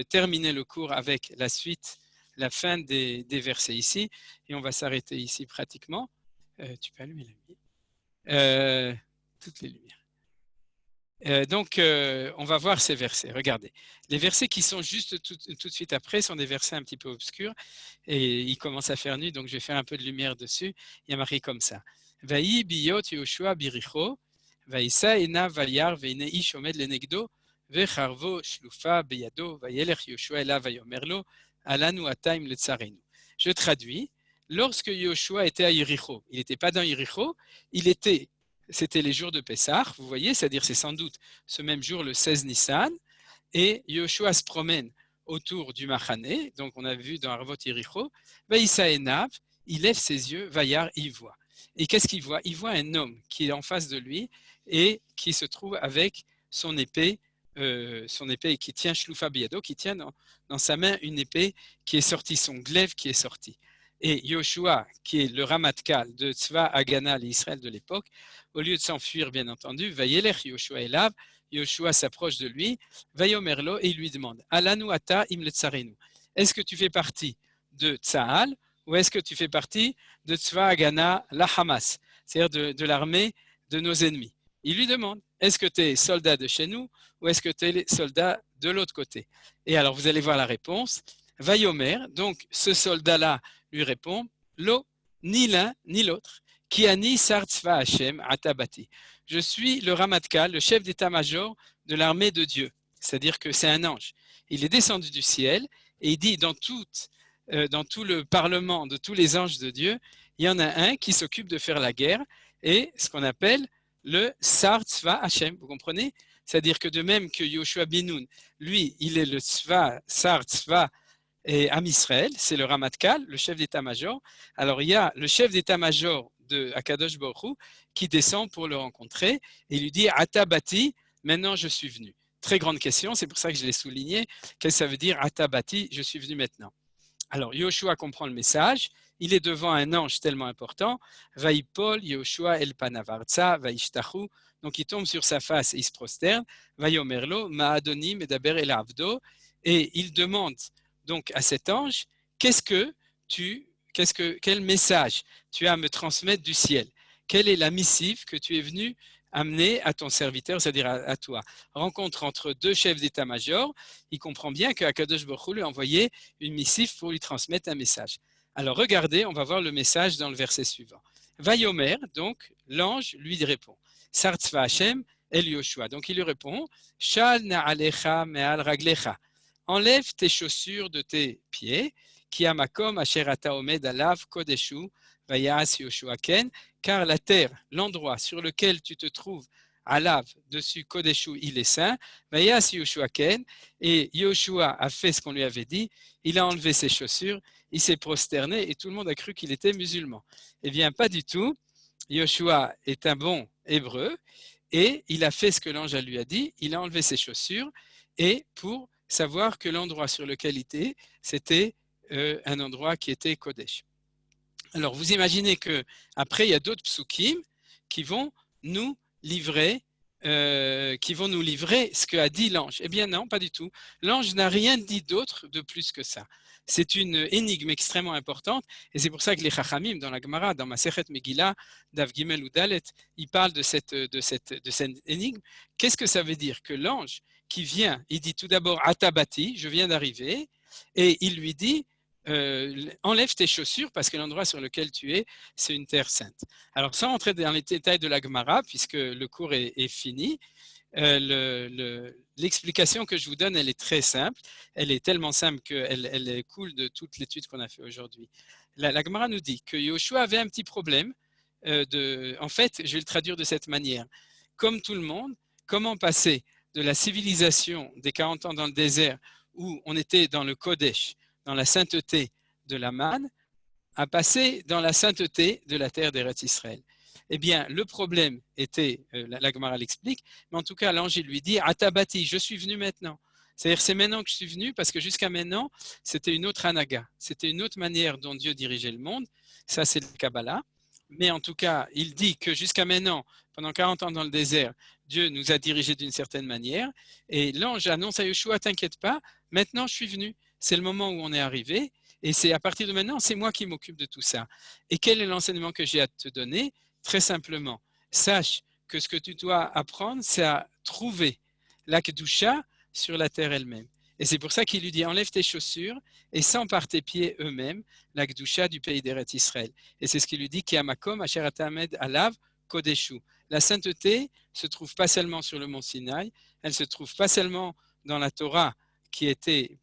Speaker 2: terminer le cours avec la suite, la fin des versets ici, et on va s'arrêter ici pratiquement. Tu peux allumer la lumière. Toutes les lumières. Donc, on va voir ces versets. Regardez. Les versets qui sont juste tout de suite après sont des versets un petit peu obscurs et il commence à faire nuit, donc je vais faire un peu de lumière dessus. Il y a marqué comme ça. Vayi biyot Yoshua biricho, vaïsa ena vayar veine ish omed lenegdo, vecharvo shlufa beyado, vayelech Yoshua ela vayomerlo, alanu ataim letzarenu. Je traduis. Lorsque Yoshua était à Yericho, il n'était pas dans Yericho, c'était les jours de Pessah, vous voyez, c'est-à-dire c'est sans doute ce même jour, le 16 Nissan, et Yoshua se promène autour du Machané, donc on a vu dans Arvot Yericho, Vaïssa Enav, il lève ses yeux, Vayar, il voit. Et qu'est-ce qu'il voit? Il voit un homme qui est en face de lui et qui se trouve avec son épée qui tient Shlufa Biyado, qui tient dans sa main une épée qui est sortie, son glaive qui est sorti. Et Yoshua, qui est le Ramatkal de Tzva Hagana l'Israël de l'époque, au lieu de s'enfuir, bien entendu, Vayelech Yoshua Elav, Yoshua s'approche de lui, Vayomerlo, et il lui demande, Alanu ata im letzarenu. Est-ce que tu fais partie de Tsahal ou est-ce que tu fais partie de Tzva Hagana la Hamas, c'est-à-dire de l'armée de nos ennemis? Il lui demande, est-ce que tu es soldat de chez nous ou est-ce que tu es soldat de l'autre côté? Et alors vous allez voir la réponse. Vayomer, donc ce soldat-là lui répond, Lo, ni l'un ni l'autre, qui ani sar tzva Hashem atabati. Je suis le Ramatkal, le chef d'état-major de l'armée de Dieu. C'est-à-dire que c'est un ange. Il est descendu du ciel et il dit dans tout le parlement de tous les anges de Dieu, il y en a un qui s'occupe de faire la guerre et ce qu'on appelle le sar tzva Hashem. Vous comprenez? C'est-à-dire que de même que Yoshua Binoun, lui, il est le tzva, sar tzva et Am Israël, c'est le Ramatkal, le chef d'état-major. Alors il y a le chef d'état-major de Akadosh Baruch Hu qui descend pour le rencontrer et il lui dit Atabati, maintenant je suis venu. Très grande question, c'est pour ça que je l'ai souligné. Qu'est-ce que ça veut dire Atabati, je suis venu maintenant? Alors Yoshua comprend le message, il est devant un ange tellement important, Vaipol Yoshua el panavartza vaishtachu, donc il tombe sur sa face et il se prosterne, Vayomerlo Ma'adoni medaber el avdo, et il demande donc à cet ange, quel message tu as à me transmettre du ciel? Quelle est la missive que tu es venu amener à ton serviteur, c'est-à-dire à toi? Rencontre entre deux chefs d'état-major, il comprend bien qu'Akadosh Baruch Hu lui a envoyé une missive pour lui transmettre un message. Alors regardez, on va voir le message dans le verset suivant. Vayomer, donc l'ange lui répond, Sar tzva Hashem el Yoshua. Donc il lui répond, Shal na'alecha me'al raglecha. Enlève tes chaussures de tes pieds, qui a makom asher ata omed alav kodeshu vayas Yoshua ken, car la terre, l'endroit sur lequel tu te trouves, alav, dessus kodeshu, il est saint, vayas Yoshua ken, et Yoshua a fait ce qu'on lui avait dit, il a enlevé ses chaussures, il s'est prosterné et tout le monde a cru qu'il était musulman. Eh bien, pas du tout. Yoshua est un bon hébreu et il a fait ce que l'ange lui a dit, il a enlevé ses chaussures et pour savoir que l'endroit sur lequel il était, c'était un endroit qui était Kodesh. Alors, vous imaginez qu'après, il y a d'autres psukim qui vont nous livrer ce qu'a dit l'ange. Eh bien non, pas du tout. L'ange n'a rien dit d'autre de plus que ça. C'est une énigme extrêmement importante et c'est pour ça que les Chachamim, dans la Gemara, dans Masechet Megillah, Dav Gimel ou Dalet, ils parlent de cette énigme. Qu'est-ce que ça veut dire? Que l'ange qui vient, il dit tout d'abord Atabati, je viens d'arriver, et il lui dit enlève tes chaussures parce que l'endroit sur lequel tu es, c'est une terre sainte. Alors sans entrer dans les détails de la Gemara, puisque le cours est fini, l'explication que je vous donne, elle est très simple. Elle est tellement simple qu'elle coule de toute l'étude qu'on a fait aujourd'hui. La Gemara nous dit que Yoshua avait un petit problème. En fait, je vais le traduire de cette manière. Comme tout le monde, comment passer de la civilisation des 40 ans dans le désert où on était dans le Kodesh, dans la sainteté de la manne, à passer dans la sainteté de la terre d'Eretz Israël. Eh bien, le problème était, la Gemara l'explique, mais en tout cas, l'ange lui dit, Atabati, je suis venu maintenant. C'est-à-dire, c'est maintenant que je suis venu, parce que jusqu'à maintenant, c'était une autre anaga, c'était une autre manière dont Dieu dirigeait le monde. Ça, c'est le Kabbalah. Mais en tout cas, il dit que jusqu'à maintenant, pendant 40 ans dans le désert, Dieu nous a dirigés d'une certaine manière. Et l'ange annonce à Yeshua, t'inquiète pas, maintenant je suis venu. C'est le moment où on est arrivé. Et c'est à partir de maintenant, c'est moi qui m'occupe de tout ça. Et quel est l'enseignement que j'ai à te donner? Très simplement, sache que ce que tu dois apprendre, c'est à trouver la Kedusha sur la terre elle-même. Et c'est pour ça qu'il lui dit, enlève tes chaussures et sens par tes pieds eux-mêmes la Kedusha du pays d'Eretz Israël. Et c'est ce qu'il lui dit, Ki amakom asher ata omed alav kodeshu. La sainteté se trouve pas seulement sur le mont Sinaï, elle se trouve pas seulement dans la Torah qui était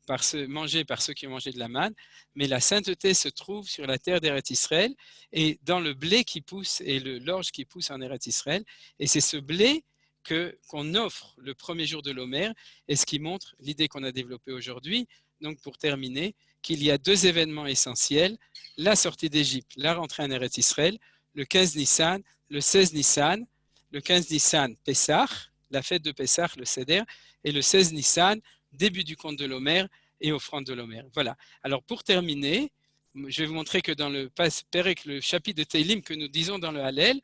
Speaker 2: mangée par ceux qui ont mangé de la manne, mais la sainteté se trouve sur la terre d'Eretz Israël et dans le blé qui pousse et l'orge qui pousse en Eretz Israël. Et c'est ce blé qu'on offre le premier jour de l'Omer et ce qui montre l'idée qu'on a développée aujourd'hui. Donc pour terminer, qu'il y a deux événements essentiels, la sortie d'Égypte, la rentrée en Eretz Israël, le 15 Nissan, le 16 Nissan, le 15 Nissan, Pessah, la fête de Pessah, le Seder, et le 16 Nissan, début du compte de l'Omer et offrande de l'Omer. Voilà. Alors pour terminer, je vais vous montrer que dans le Pérec, le chapitre de Teilim que nous disons dans le Hallel,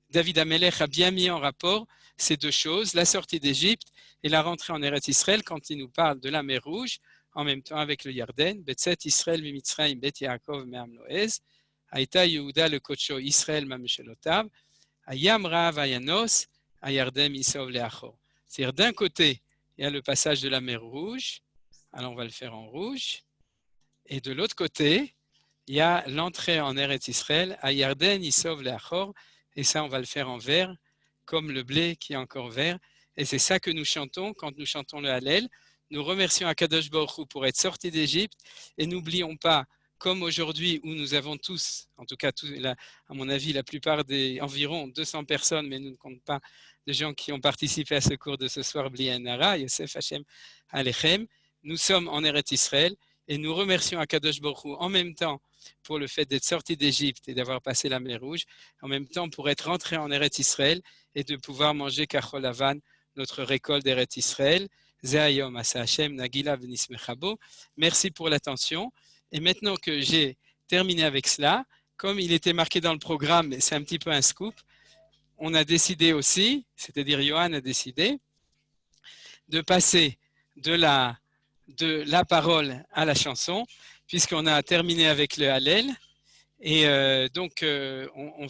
Speaker 2: David Amelech a bien mis en rapport ces deux choses, la sortie d'Égypte et la rentrée en Eretz Israël, quand il nous parle de la mer Rouge, en même temps avec le Yarden, Betset Israël Mimitzraim Bet Yaakov Me'am Loez, Haïta Yehuda le Kocho Israël Mameshelotav, Ayam Rav Ayanos, Ayardem Isov Leachor. C'est-à-dire d'un côté, il y a le passage de la mer Rouge, alors on va le faire en rouge, et de l'autre côté, il y a l'entrée en Eretz Israël, Ayarden Isov Leachor, et ça on va le faire en vert, comme le blé qui est encore vert, et c'est ça que nous chantons quand nous chantons le Hallel. Nous remercions Akadosh Baruch Hu pour être sortis d'Égypte, et n'oublions pas, comme aujourd'hui où nous avons tous, en tout cas à mon avis la plupart des environ 200 personnes, mais nous ne comptons pas de gens qui ont participé à ce cours de ce soir, Bli Nara, Yosef Hashem Alechem, nous sommes en Eretz Israël et nous remercions Akadosh Baruch Hu en même temps pour le fait d'être sortis d'Égypte et d'avoir passé la mer Rouge, en même temps pour être rentrés en Eretz Israël et de pouvoir manger Kachol Lavan, notre récolte d'Eretz Israël. Zehayom Asa Hashem Nagila V'nismechabo. Merci pour l'attention. Et maintenant que j'ai terminé avec cela, comme il était marqué dans le programme, et c'est un petit peu un scoop, on a décidé aussi, c'est-à-dire Johan a décidé, de passer de la parole à la chanson, puisqu'on a terminé avec le Hallel. Et donc, on